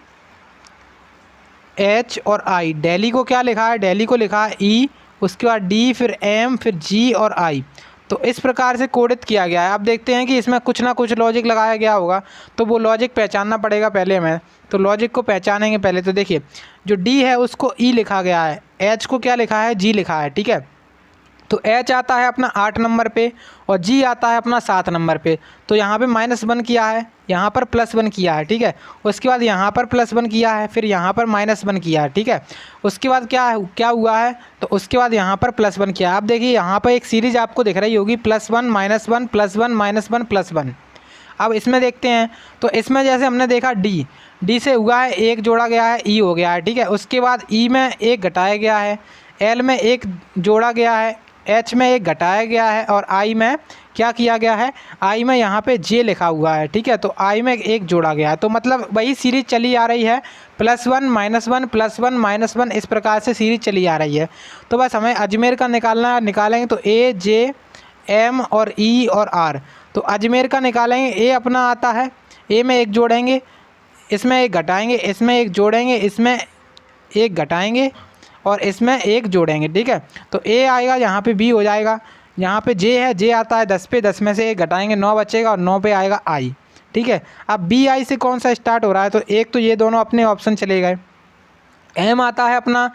और I, दिल्ली को क्या लिखा है, दिल्ली को लिखा है E, उसके बाद D, फिर M, फिर G और I। तो इस प्रकार से कोडित किया गया है। अब देखते हैं कि इसमें कुछ ना कुछ लॉजिक लगाया गया होगा, तो वो लॉजिक पहचानना पड़ेगा पहले हमें। तो लॉजिक को पहचानेंगे पहले। तो देखिए जो D है उसको E लिखा गया है, H को क्या लिखा है, G लिखा है, ठीक है। तो H आता है अपना 8 नंबर पे और G आता है अपना 7 नंबर पे। तो यहाँ पे -1 किया है, यहाँ पर +1 किया है, ठीक है। उसके बाद यहाँ पर +1 किया है, फिर यहाँ पर -1 किया है, ठीक है। उसके बाद क्या हुआ है, तो उसके बाद यहाँ पर +1 किया है। आप देखिए यहाँ पर एक सीरीज आपको दिख रही होगी, +1 -1 +1 -1 +1। अब इसमें देखते हैं, तो इसमें जैसे हमने देखा D से हुआ है 1 जोड़ा गया है, E हो गया है, ठीक है। उसके बाद E में 1 घटाया गया है, L में 1 जोड़ा गया है, H में 1 घटाया गया है और I में क्या किया गया है, I में यहाँ पे J लिखा हुआ है, ठीक है। तो I में 1 जोड़ा गया है। तो मतलब वही सीरीज चली आ रही है, +1 -1 +1 -1 इस प्रकार से सीरीज चली आ रही है। तो बस हमें अजमेर का निकालेंगे। तो A, J, M और E और R। तो अजमेर का निकालेंगे, A अपना आता है ए में एक जोड़ेंगे, इसमें एक घटाएंगे, इसमें एक जोड़ेंगे, इसमें एक घटाएंगे और इसमें एक जोड़ेंगे, ठीक है। तो ए आएगा, यहाँ पे बी हो जाएगा, यहाँ पे जे है, जे आता है 10 पे, 10 में से एक घटाएंगे 9 बचेगा और 9 पे आएगा आई, ठीक है। अब बी आई से कौन सा स्टार्ट हो रहा है, तो एक तो ये दोनों अपने ऑप्शन चले गए। एम आता है अपना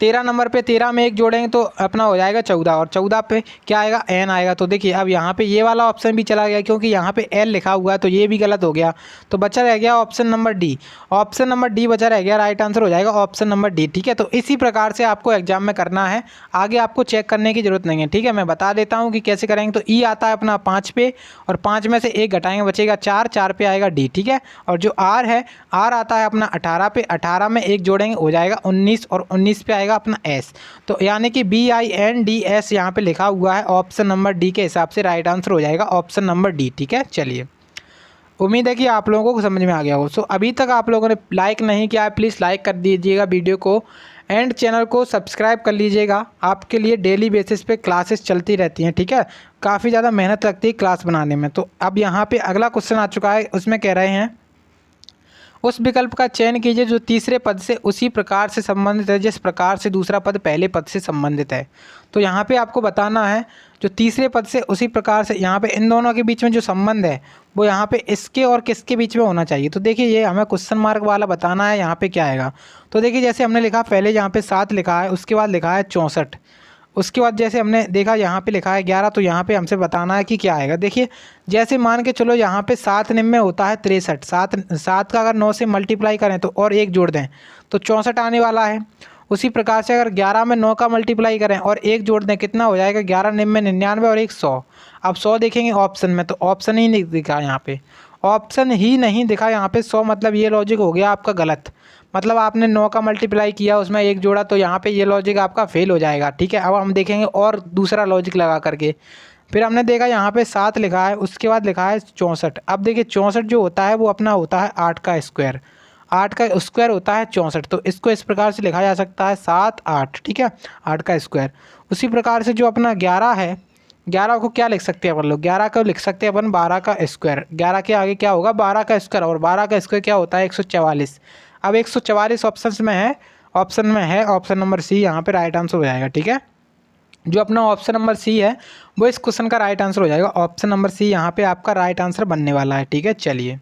13 नंबर पे, 13 में एक जोड़ेंगे तो अपना हो जाएगा 14 और 14 पे क्या आएगा, एन आएगा। तो देखिए अब यहाँ पे ये वाला ऑप्शन भी चला गया क्योंकि यहाँ पे एल लिखा हुआ है, तो ये भी गलत हो गया। तो बचा रह गया option number D, option number D बचा रह गया, राइट आंसर हो जाएगा ऑप्शन नंबर डी, ठीक है। तो इसी प्रकार से आपको एग्जाम में करना है, आगे आपको चेक करने की जरूरत नहीं है, ठीक है। मैं बता देता हूँ कि कैसे करेंगे। तो ई आता है अपना 5 पे और 5 में से एक घटाएंगे बचेगा 4, 4 पे आएगा डी, ठीक है। और जो आर है, आर आता है अपना 18 पे, 18 में एक जोड़ेंगे हो जाएगा 19 और 19 पे आएगा अपना एस। तो यानी कि B I N D S यहाँ पे लिखा हुआ है, ऑप्शन नंबर डी के हिसाब से राइट आंसर हो जाएगा ऑप्शन नंबर डी, ठीक है। चलिए, उम्मीद है कि आप लोगों को समझ में आ गया हो। सो अभी तक आप लोगों ने लाइक नहीं किया है, प्लीज़ लाइक कर दीजिएगा वीडियो को एंड चैनल को सब्सक्राइब कर लीजिएगा। आपके लिए डेली बेसिस पे क्लासेस चलती रहती हैं, ठीक है। काफ़ी ज़्यादा मेहनत लगती है क्लास बनाने में। तो अब यहाँ पे अगला क्वेश्चन आ चुका है, उसमें कह रहे हैं उस विकल्प का चयन कीजिए जो तीसरे पद से उसी प्रकार से संबंधित है जिस प्रकार से दूसरा पद पहले पद से संबंधित है। तो यहाँ पे आपको बताना है जो तीसरे पद से उसी प्रकार से, यहाँ पे इन दोनों के बीच में जो संबंध है वो यहाँ पे इसके और किसके बीच में होना चाहिए। तो देखिए ये हमें क्वेश्चन मार्क वाला बताना है, यहाँ पे क्या आएगा। तो देखिए जैसे हमने लिखा पहले यहाँ पे 7 लिखा है, उसके बाद लिखा है 64, उसके बाद जैसे हमने देखा यहाँ पे लिखा है 11, तो यहाँ पे हमसे बताना है कि क्या आएगा। देखिए जैसे मान के चलो यहाँ पे 7 निम्न में होता है 63, 7 का अगर 9 से मल्टीप्लाई करें तो और एक जोड़ दें तो 64 आने वाला है। उसी प्रकार से अगर 11 में 9 का मल्टीप्लाई करें और एक जोड़ दें कितना हो जाएगा, 11 निम्न में 99 और एक 100। अब 100 देखेंगे ऑप्शन में तो ऑप्शन ही नहीं दिखा, यहाँ पे ऑप्शन ही नहीं दिखा यहाँ पे 100, मतलब ये लॉजिक हो गया आपका गलत। मतलब आपने 9 का मल्टीप्लाई किया उसमें एक जोड़ा, तो यहाँ पे ये लॉजिक आपका फेल हो जाएगा, ठीक है। अब हम देखेंगे और दूसरा लॉजिक लगा करके। फिर हमने देखा यहाँ पे 7 लिखा है, उसके बाद लिखा है 64। अब देखिए 64 जो होता है वो अपना होता है 8 का स्क्वायर, 8 का स्क्वायर होता है 64। तो इसको इस प्रकार से लिखा जा सकता है 7 8, ठीक है, 8 का स्क्वायर। उसी प्रकार से जो अपना 11 है, 11 को क्या लिख सकते हैं अपन लोग, 11 को लिख सकते हैं अपन 12 का स्क्वायर। 11 के आगे क्या होगा, 12 का स्क्वायर, और 12 का स्क्वायर क्या होता है 144। अब 144 ऑप्शन में है ऑप्शन नंबर सी यहाँ पे राइट आंसर हो जाएगा, ठीक है। जो अपना ऑप्शन नंबर सी है वो इस क्वेश्चन का राइट आंसर हो जाएगा, ऑप्शन नंबर सी यहाँ पे आपका राइट आंसर बनने वाला है, ठीक है। चलिए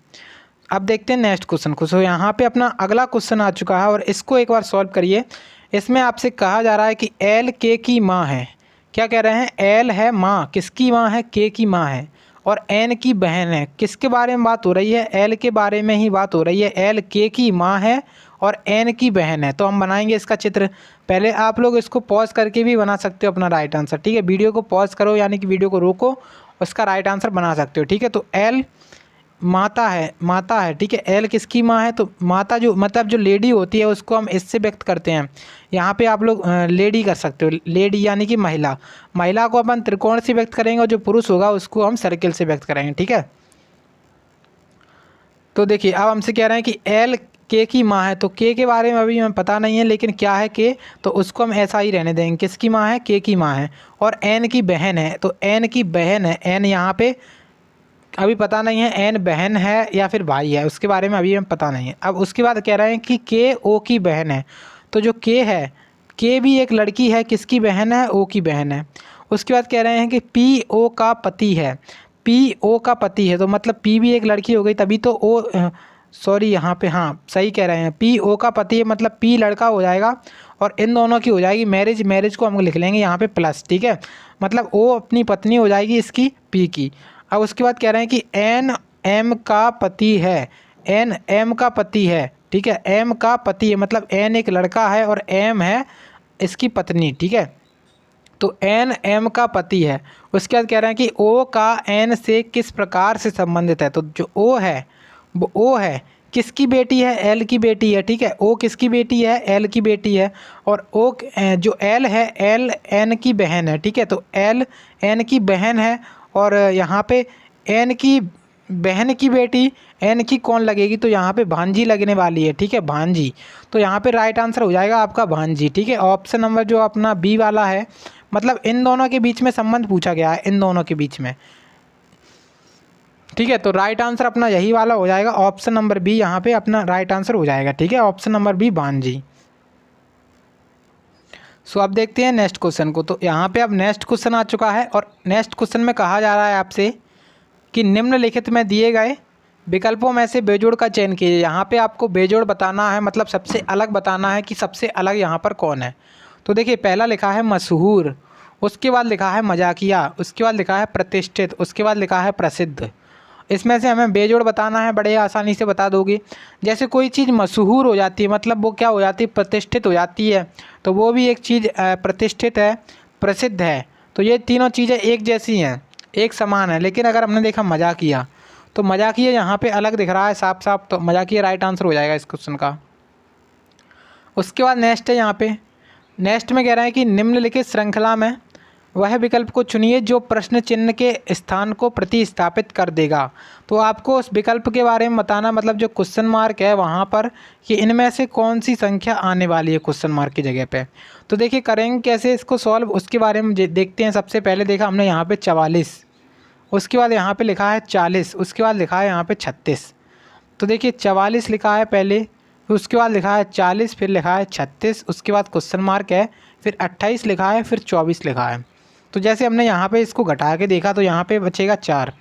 अब देखते हैं नेक्स्ट क्वेश्चन को। सो यहाँ पे अपना अगला क्वेश्चन आ चुका है और इसको एक बार सॉल्व करिए। इसमें आपसे कहा जा रहा है कि एल के की माँ है, क्या कह रहे हैं, एल है माँ, किसकी माँ है, के की माँ है, और एन की बहन है। किसके बारे में बात हो रही है, एल के बारे में ही बात हो रही है। एल के की माँ है और एन की बहन है। तो हम बनाएंगे इसका चित्र। पहले आप लोग इसको पॉज करके भी बना सकते हो अपना राइट आंसर, ठीक है। वीडियो को पॉज करो, यानी कि वीडियो को रोको, उसका राइट आंसर बना सकते हो, ठीक है। तो एल माता है, ठीक है। एल किसकी माँ है, तो माता जो मतलब जो लेडी होती है उसको हम इससे व्यक्त करते हैं। यहाँ पे आप लोग लेडी कर सकते हो, लेडी यानी कि महिला। महिला को अपन त्रिकोण से व्यक्त करेंगे और जो पुरुष होगा उसको हम सर्किल से व्यक्त करेंगे, ठीक है। तो देखिए अब हमसे कह रहे हैं कि एल के की माँ है, तो के बारे में अभी हमें पता नहीं है, लेकिन क्या है के, तो उसको हम ऐसा ही रहने देंगे। किसकी माँ है, के की माँ है। और एन की बहन है, तो एन की बहन है, एन यहाँ पे अभी पता नहीं है एन बहन है या फिर भाई है, उसके बारे में अभी हमें पता नहीं है। अब उसके बाद कह रहे हैं कि के ओ की बहन है, तो जो के है, के भी एक लड़की है, किसकी बहन है, ओ की बहन है। उसके बाद कह रहे हैं कि पी ओ का पति है, पी ओ का पति है, तो मतलब पी भी एक लड़की हो गई, तभी तो ओ सॉरी यहाँ पे हाँ सही कह रहे हैं, पी ओ का पति है, मतलब पी लड़का हो जाएगा और इन दोनों की हो जाएगी मैरिज। मैरिज को हम लिख लेंगे यहाँ पे प्लस, ठीक है। मतलब ओ अपनी पत्नी हो जाएगी इसकी पी की। अब उसके बाद कह रहे हैं कि एन एम का पति है, एन एम का पति है, ठीक है। एम का पति है मतलब एन एक लड़का है और एम है इसकी पत्नी, ठीक है। तो एन एम का पति है। उसके बाद कह रहे हैं कि ओ का एन से किस प्रकार से संबंधित है, तो जो ओ है वो ओ है किसकी बेटी है, एल की बेटी है, ठीक है। ओ किसकी बेटी है, एल की बेटी है। और ओ जो एल है, एल एन की बहन है, ठीक है। तो एल एन की बहन है और यहाँ पे एन की बहन की बेटी एन की कौन लगेगी, तो यहाँ पे भांजी लगने वाली है, ठीक है, भांजी। तो यहाँ पे राइट आंसर हो जाएगा आपका भांजी, ठीक है। ऑप्शन नंबर जो अपना बी वाला है, मतलब इन दोनों के बीच में संबंध पूछा गया है, इन दोनों के बीच में। ठीक है, तो राइट आंसर अपना यही वाला हो जाएगा, ऑप्शन नंबर बी यहाँ पे अपना राइट आंसर हो जाएगा। ठीक है, ऑप्शन नंबर बी बांजी। सो अब देखते हैं नेक्स्ट क्वेश्चन को। तो यहाँ पे अब नेक्स्ट क्वेश्चन आ चुका है और नेक्स्ट क्वेश्चन में कहा जा रहा है आपसे कि निम्नलिखित में दिए गए विकल्पों में से बेजोड़ का चयन कीजिए। यहाँ पे आपको बेजोड़ बताना है, मतलब सबसे अलग बताना है कि सबसे अलग यहाँ पर कौन है। तो देखिए, पहला लिखा है मशहूर, उसके बाद लिखा है मजाकिया, उसके बाद लिखा है प्रतिष्ठित, उसके बाद लिखा है प्रसिद्ध। इसमें से हमें बेजोड़ बताना है, बड़े आसानी से बता दोगे। जैसे कोई चीज़ मशहूर हो जाती है, मतलब वो क्या हो जाती है, प्रतिष्ठित हो जाती है, तो वो भी एक चीज़ प्रतिष्ठित है, प्रसिद्ध है। तो ये तीनों चीज़ें एक जैसी हैं, एक समान है। लेकिन अगर हमने देखा मजाकिया, तो मजाकिया यहाँ पे अलग दिख रहा है साफ साफ, तो मजाकिया राइट आंसर हो जाएगा इस क्वेश्चन का। उसके बाद नेक्स्ट है, यहाँ पे नेक्स्ट में कह रहा है कि निम्नलिखित श्रृंखला में वह विकल्प को चुनिए जो प्रश्न चिन्ह के स्थान को प्रतिस्थापित कर देगा। तो आपको उस विकल्प के बारे में बताना, मतलब जो क्वेश्चन मार्क है वहाँ पर, कि इनमें से कौन सी संख्या आने वाली है क्वेश्चन मार्क की जगह पे। तो देखिए करेंगे कैसे इसको सॉल्व, उसके बारे में देखते हैं। सबसे पहले देखा हमने यहाँ पे 44, उसके बाद यहाँ पे लिखा है 40, उसके बाद लिखा है यहाँ पे 36। तो देखिए 44 लिखा है पहले, उसके बाद लिखा है 40, फिर लिखा है 36, उसके बाद क्वेश्चन मार्क है, फिर 28 लिखा है, फिर 24 लिखा है। तो जैसे हमने यहाँ पे इसको घटा के देखा तो यहाँ पे बचेगा 4,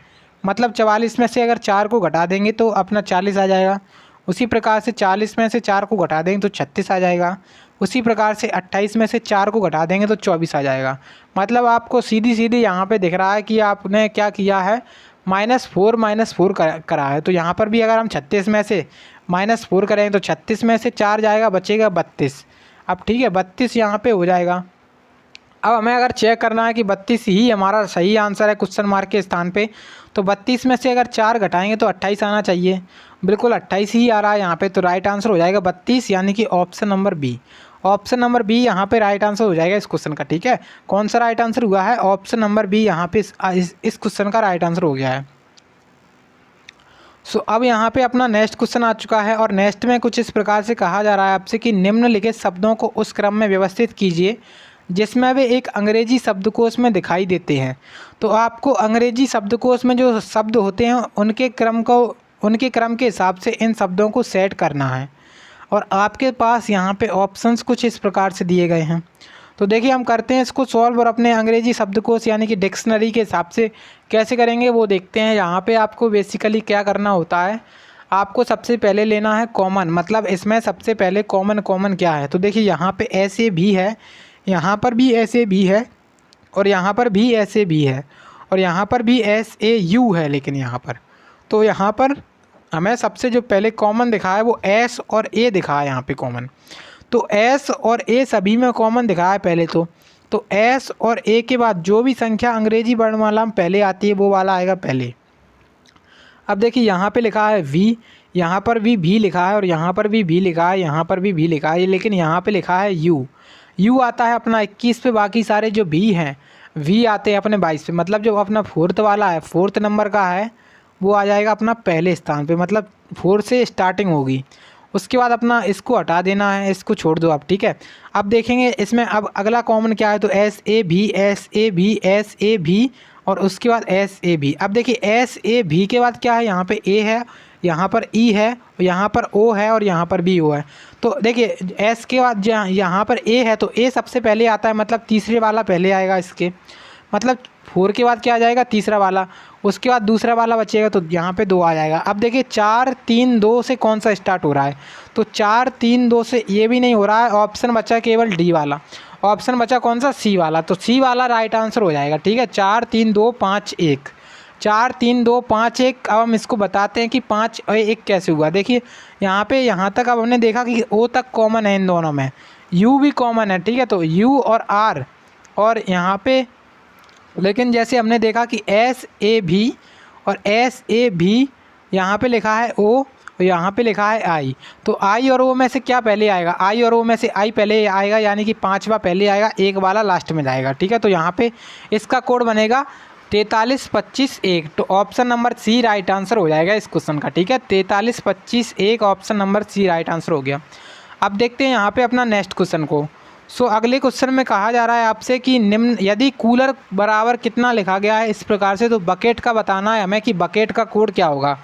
मतलब 44 में से अगर 4 को घटा देंगे तो अपना 40 आ जाएगा। उसी प्रकार से 40 में से 4 को घटा देंगे तो 36 आ जाएगा। उसी प्रकार से 28 में से 4 को घटा देंगे तो 24 आ जाएगा। मतलब आपको सीधी सीधी यहाँ पे दिख रहा है कि आपने क्या किया है, -4 करा है। तो यहाँ पर भी अगर हम 36 में से -4 करेंगे तो 36 में से 4 जाएगा, बचेगा 32। अब ठीक है, 32 यहाँ पे हो जाएगा। अब हमें अगर चेक करना है कि 32 ही हमारा सही आंसर है क्वेश्चन मार्क के स्थान पे, तो 32 में से अगर 4 घटाएंगे तो 28 आना चाहिए। बिल्कुल 28 ही आ रहा है यहाँ पे, तो राइट आंसर हो जाएगा 32, यानी कि option number B. Option number B यहाँ पे राइट आंसर हो जाएगा इस क्वेश्चन का। ठीक है, कौन सा राइट आंसर हुआ है, ऑप्शन नंबर बी यहाँ पे इस क्वेश्चन का राइट आंसर हो गया है। सो अब यहाँ पे अपना नेक्स्ट क्वेश्चन आ चुका है और नेक्स्ट में कुछ इस प्रकार से कहा जा रहा है आपसे कि निम्नलिखित शब्दों को उस क्रम में व्यवस्थित कीजिए जिसमें वे एक अंग्रेजी शब्दकोश में दिखाई देते हैं। तो आपको अंग्रेजी शब्दकोश में जो शब्द होते हैं उनके क्रम के हिसाब से इन शब्दों को सेट करना है। और आपके पास यहाँ पे ऑप्शंस कुछ इस प्रकार से दिए गए हैं। तो देखिए हम करते हैं इसको सॉल्व और अपने अंग्रेजी शब्दकोश यानी कि डिक्शनरी के हिसाब से कैसे करेंगे वो देखते हैं। यहाँ पे आपको बेसिकली क्या करना होता है, आपको सबसे पहले लेना है कॉमन, मतलब इसमें सबसे पहले कॉमन क्या है। तो देखिए यहाँ पे ऐसे भी है, यहाँ पर भी ऐसे भी है, और यहाँ पर भी ऐसे भी है, और यहाँ पर भी SAU है। लेकिन यहाँ पर तो यहाँ पर हमें सबसे जो पहले कॉमन दिखा है वो S और A दिखा है यहाँ पे कॉमन। तो S और A सभी में कॉमन दिखा है पहले तो S और A के बाद जो भी संख्या अंग्रेजी वर्णमाला में पहले आती है वो वाला आएगा पहले। अब देखिए यहाँ पे लिखा है V, यहाँ पर भी V लिखा है, और यहाँ पर भी V लिखा है, यहाँ पर भी V लिखा है, लेकिन यहाँ पे लिखा है U आता है अपना 21 पे, बाकी सारे जो V हैं V आते हैं अपने 22 पे। मतलब जो अपना फोर्थ वाला है, फोर्थ नंबर का है, वो आ जाएगा अपना पहले स्थान पे, मतलब 4 से स्टार्टिंग होगी। उसके बाद अपना इसको हटा देना है, इसको छोड़ दो आप। ठीक है, अब देखेंगे इसमें अब अगला कॉमन क्या है, तो SAB और उसके बाद SAB। अब देखिए SAB के बाद क्या है, यहाँ पे A है, यहाँ पर E है, यहाँ पर O है, और यहाँ पर भी O है। तो देखिए S के बाद यहाँ पर A है, तो A सबसे पहले आता है, मतलब तीसरे वाला पहले आएगा इसके, मतलब 4 के बाद क्या आ जाएगा, तीसरा वाला। उसके बाद दूसरा वाला बचेगा, तो यहाँ पे 2 आ जाएगा। अब देखिए 4 3 2 से कौन सा स्टार्ट हो रहा है, तो 4 3 2 से ये भी नहीं हो रहा है। ऑप्शन बचा केवल D वाला, ऑप्शन बचा कौन सा, C वाला। तो C वाला राइट आंसर हो जाएगा। ठीक है, 4 3 2 5 1, 4 3 2 5 1। अब हम इसको बताते हैं कि 5 और 1 कैसे हुआ। देखिए यहाँ तक अब हमने देखा कि O तक कॉमन है इन दोनों में, U भी कॉमन है। ठीक है, तो U और R, और यहाँ पे लेकिन जैसे हमने देखा कि SAB और SAB यहाँ पे लिखा है O और यहाँ पे लिखा है I, तो I और O में से क्या पहले आएगा, I और O में से I पहले आएगा, यानी कि 5वां पहले आएगा, 1 वाला लास्ट में जाएगा। ठीक है, तो यहाँ पे इसका कोड बनेगा 43 25 1। तो option number C right answer हो जाएगा इस क्वेश्चन का। ठीक है, 43 25 1 option number C right answer हो गया। अब देखते हैं यहाँ पे अपना नेक्स्ट क्वेश्चन को। सो अगले क्वेश्चन में कहा जा रहा है आपसे कि निम्न यदि कूलर बराबर कितना लिखा गया है इस प्रकार से, तो बकेट का बताना है हमें कि बकेट का कोड क्या होगा।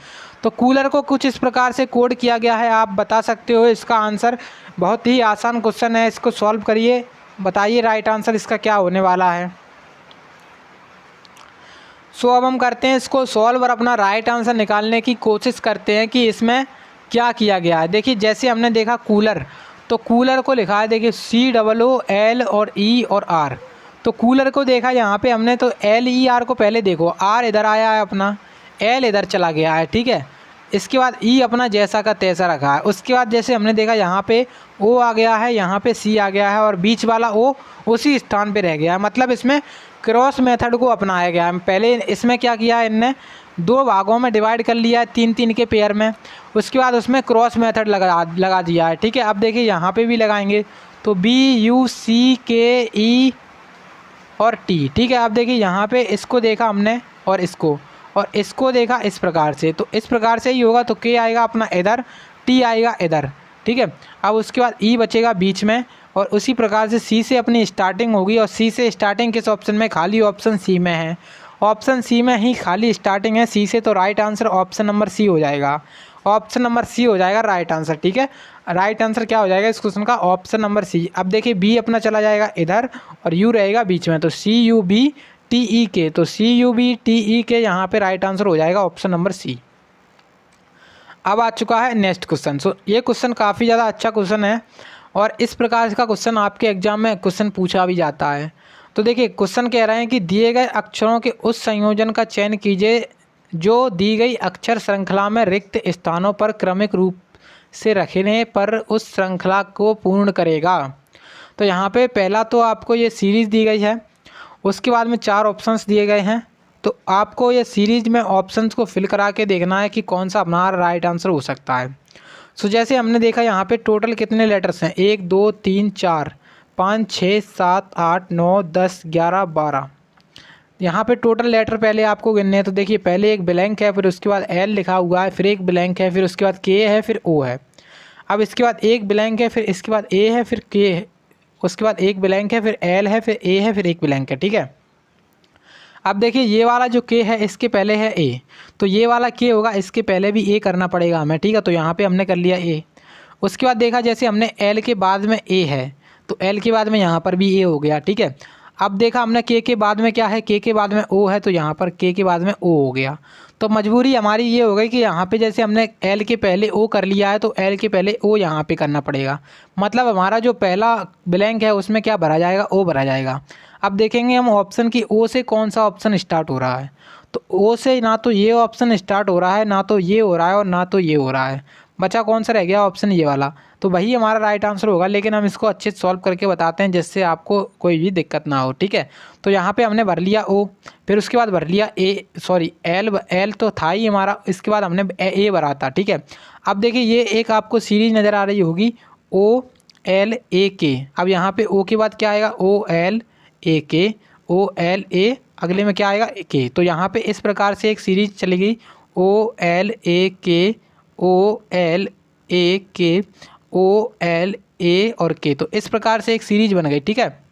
तो कूलर को कुछ इस प्रकार से कोड किया गया है, आप बता सकते हो इसका आंसर। बहुत ही आसान क्वेश्चन है, इसको सॉल्व करिए, बताइए राइट आंसर इसका क्या होने वाला है। सो अब हम करते हैं इसको सॉल्व और अपना राइट आंसर निकालने की कोशिश करते हैं कि इसमें क्या किया गया है। देखिए जैसे हमने देखा कूलर, तो कूलर को लिखा है देखिए COOL और E और R। तो कूलर को देखा यहाँ पे हमने, तो LER को पहले देखो, R इधर आया है अपना, L इधर चला गया है, ठीक है। इसके बाद E अपना जैसा का तैसा रखा है। उसके बाद जैसे हमने देखा यहाँ पे O आ गया है, यहाँ पे C आ गया है और बीच वाला O उसी स्थान पे रह गया है। मतलब इसमें क्रॉस मेथड को अपनाया गया है। पहले इसमें क्या किया है, इनने दो भागों में डिवाइड कर लिया है 3-3 के पेयर में, उसके बाद उसमें क्रॉस मेथड लगा दिया है, ठीक है। अब देखिए यहाँ पे भी लगाएंगे तो BUCKE और T, ठीक है। अब देखिए यहाँ पे इसको देखा हमने और इसको देखा इस प्रकार से, तो इस प्रकार से ही होगा। तो K आएगा अपना इधर, T आएगा इधर, ठीक है। अब उसके बाद E बचेगा बीच में और उसी प्रकार से C से अपनी स्टार्टिंग होगी और C से स्टार्टिंग किस ऑप्शन में, खाली ऑप्शन C में है। ऑप्शन C में ही खाली स्टार्टिंग है C से, तो right answer option number C हो जाएगा। ऑप्शन नंबर C हो जाएगा राइट आंसर, ठीक है। राइट आंसर क्या हो जाएगा इस क्वेश्चन का, ऑप्शन नंबर C। अब देखिए B अपना चला जाएगा इधर और U रहेगा बीच में, तो CUBTEK, तो CUBTEK यहाँ पे राइट आंसर हो जाएगा ऑप्शन नंबर C। अब आ चुका है नेक्स्ट क्वेश्चन। सो ये क्वेश्चन काफ़ी ज़्यादा अच्छा क्वेश्चन है और इस प्रकार का क्वेश्चन आपके एग्जाम में क्वेश्चन पूछा भी जाता है। तो देखिए क्वेश्चन कह रहे हैं कि दिए गए अक्षरों के उस संयोजन का चयन कीजिए जो दी गई अक्षर श्रृंखला में रिक्त स्थानों पर क्रमिक रूप से रखने पर उस श्रृंखला को पूर्ण करेगा। तो यहाँ पे पहला तो आपको ये सीरीज़ दी गई है, उसके बाद में 4 ऑप्शंस दिए गए हैं। तो आपको ये सीरीज़ में ऑप्शंस को फिल करा के देखना है कि कौन सा हमारा राइट आंसर हो सकता है। सो जैसे हमने देखा यहाँ पे टोटल कितने लेटर्स हैं, 1 2 3 4 5 6 7 8 9 10 11 12। यहाँ पे टोटल लेटर पहले आपको गिनने हैं। तो देखिए पहले एक ब्लैंक है, फिर उसके बाद L लिखा हुआ है, फिर एक ब्लैंक है, फिर उसके बाद K है, फिर O है। अब इसके बाद एक ब्लैंक है, फिर इसके बाद A है, फिर K है, उसके बाद एक ब्लैंक है, फिर L है, फिर A है, फिर एक ब्लैंक है, ठीक है। अब देखिए ये वाला जो K है इसके पहले है A, तो ये वाला K होगा, इसके पहले भी A करना पड़ेगा हमें, ठीक है। तो यहाँ पे हमने कर लिया A। उसके बाद देखा जैसे हमने L के बाद में A है, तो L के बाद में यहाँ पर भी A हो गया, ठीक है। अब देखा हमने K के बाद में क्या है, K के बाद में O है, तो यहाँ पर K के बाद में O हो गया। तो मजबूरी हमारी ये हो गई कि यहाँ पे जैसे हमने L के पहले O कर लिया है, तो L के पहले O यहाँ पे करना पड़ेगा। मतलब हमारा जो पहला ब्लैंक है उसमें क्या भरा जाएगा, O भरा जाएगा। अब देखेंगे हम ऑप्शन की O से कौन सा ऑप्शन स्टार्ट हो रहा है। तो O से ना तो ये ऑप्शन स्टार्ट हो रहा है, ना तो ये हो रहा है और ना तो ये हो रहा है। बचा कौन सा रह गया, ऑप्शन ये वाला। तो वही हमारा राइट आंसर होगा, लेकिन हम इसको अच्छे से सॉल्व करके बताते हैं जिससे आपको कोई भी दिक्कत ना हो, ठीक है। तो यहाँ पे हमने भर लिया O, फिर उसके बाद भर लिया L तो था ही हमारा, इसके बाद हमने A भरा था, ठीक है। अब देखिए ये एक आपको सीरीज नज़र आ रही होगी OLAK। अब यहाँ पे O के बाद क्या आएगा, OLAK, OLA, अगले में क्या आएगा K। तो यहाँ पे इस प्रकार से एक सीरीज चलेगी OLAK, OLAK, OLA और K। तो इस प्रकार से एक सीरीज बन गई, ठीक है।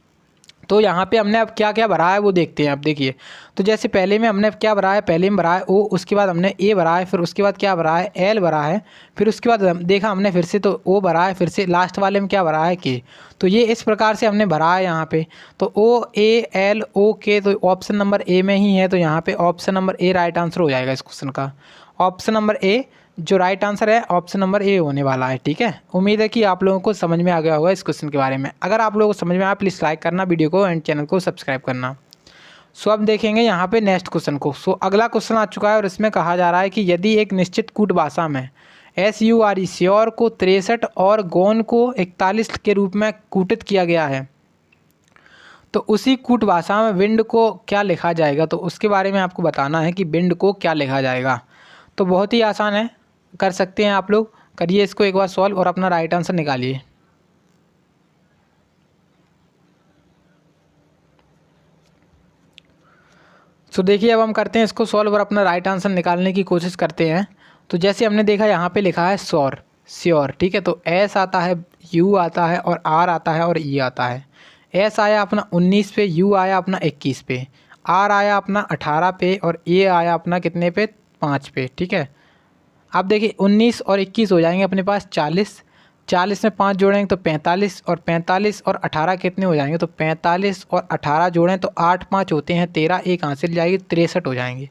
तो यहाँ पे हमने अब क्या क्या भरा है वो देखते हैं। अब देखिए तो जैसे पहले में हमने क्या भरा है, पहले में भरा है O, उसके बाद हमने A भरा है, फिर उसके बाद क्या भरा है, L भरा है, फिर उसके बाद देखा हमने फिर से तो O भरा है, फिर से लास्ट वाले में क्या भरा है K। तो ये इस प्रकार से हमने भरा है यहाँ पे। तो OALOK, तो ऑप्शन नंबर A में ही है, तो यहाँ पे option number A right answer हो जाएगा इस क्वेश्चन का। ऑप्शन नंबर A जो राइट आंसर है ऑप्शन नंबर A होने वाला है, ठीक है। उम्मीद है कि आप लोगों को समझ में आ गया होगा इस क्वेश्चन के बारे में। अगर आप लोगों को समझ में आया प्लीज़ लाइक करना वीडियो को एंड चैनल को सब्सक्राइब करना। सो अब देखेंगे यहाँ पे नेक्स्ट क्वेश्चन को। सो अगला क्वेश्चन आ चुका है और इसमें कहा जा रहा है कि यदि एक निश्चित कूट भाषा में SURE श्योर को 63 और गौन को 41 के रूप में कूटित किया गया है, तो उसी कूट भाषा में विंड को क्या लिखा जाएगा। तो उसके बारे में आपको बताना है कि विंड को क्या लिखा जाएगा। तो बहुत ही आसान है, कर सकते हैं आप लोग, करिए इसको एक बार सॉल्व और अपना राइट आंसर निकालिए। तो देखिए अब हम करते हैं इसको सॉल्व और अपना राइट आंसर निकालने की कोशिश करते हैं। तो जैसे हमने देखा यहाँ पे लिखा है सौर, श्योर, ठीक है। तो एस आता है, यू आता है और आर आता है और ई आता है। एस आया अपना 19 पे, यू आया अपना 21 पे, आर आया अपना 18 पे और ए आया अपना कितने पे, 5 पे, ठीक है। अब देखिए 19 और 21 हो जाएंगे अपने पास 40, 40 में 5 जोड़ेंगे तो 45, और 45 और 18 कितने हो जाएंगे, तो 45 और 18 जोड़ें तो 8 5 होते हैं 13, एक हासिल जाएगी 63 हो जाएंगे,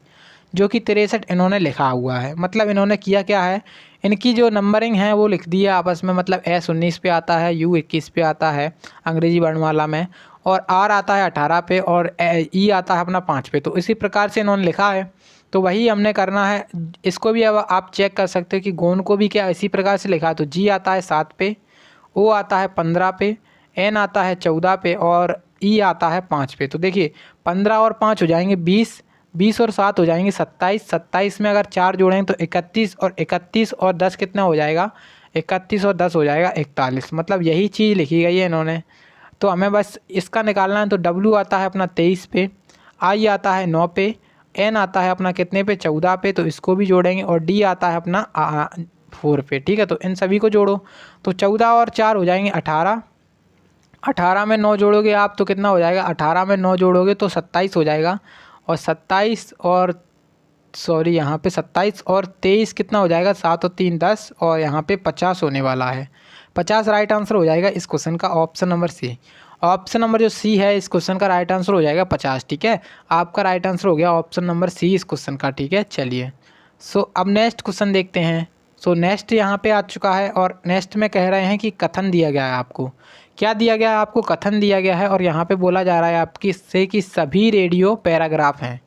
जो कि 63 इन्होंने लिखा हुआ है। मतलब इन्होंने किया क्या है, इनकी जो नंबरिंग है वो लिख दी है आपस में। मतलब एस 19 पे आता है, यू 21 पे आता है अंग्रेजी वर्णमाला में, और आर आता है 18 पे और ई आता है अपना 5 पे। तो इसी प्रकार से इन्होंने लिखा है, तो वही हमने करना है। इसको भी अब आप चेक कर सकते हो कि गोंद को भी क्या इसी प्रकार से लिखा है। तो जी आता है 7 पे, ओ आता है 15 पे, एन आता है 14 पे और ई आता है 5 पे। तो देखिए 15 और 5 हो जाएंगे 20, 20 और 7 हो जाएंगे 27, 27 में अगर 4 जोड़ेंगे तो 31, और 31 और 10 कितना हो जाएगा, 31 और 10 हो जाएगा 41। मतलब यही चीज़ लिखी गई है इन्होंने। तो हमें बस इसका निकालना है। तो डब्ल्यू आता है अपना 23 पे, आई आता है 9 पे, एन आता है अपना कितने पे, 14 पे, तो इसको भी जोड़ेंगे, और डी आता है अपना 4 पे, ठीक है। तो इन सभी को जोड़ो तो 14 और 4 हो जाएंगे 18, 18 में 9 जोड़ोगे आप तो कितना हो जाएगा, 18 में 9 जोड़ोगे तो 27 हो जाएगा, और 27 और सॉरी यहाँ पे 27 और 23 कितना हो जाएगा, 7 और 3 10, और यहाँ पे 50 होने वाला है। 50 राइट आंसर हो जाएगा इस क्वेश्चन का, option number C. Option number जो सी है इस क्वेश्चन का राइट आंसर हो जाएगा 50, ठीक है। आपका राइट आंसर हो गया ऑप्शन नंबर सी इस क्वेश्चन का, ठीक है। चलिए अब नेक्स्ट क्वेश्चन देखते हैं। नेक्स्ट यहाँ पे आ चुका है, और नेक्स्ट में कह रहे हैं कि कथन दिया गया है आपको। क्या दिया गया है आपको, कथन दिया गया है, और यहाँ पे बोला जा रहा है आपकी से कि सभी रेडियो पैराग्राफ हैं।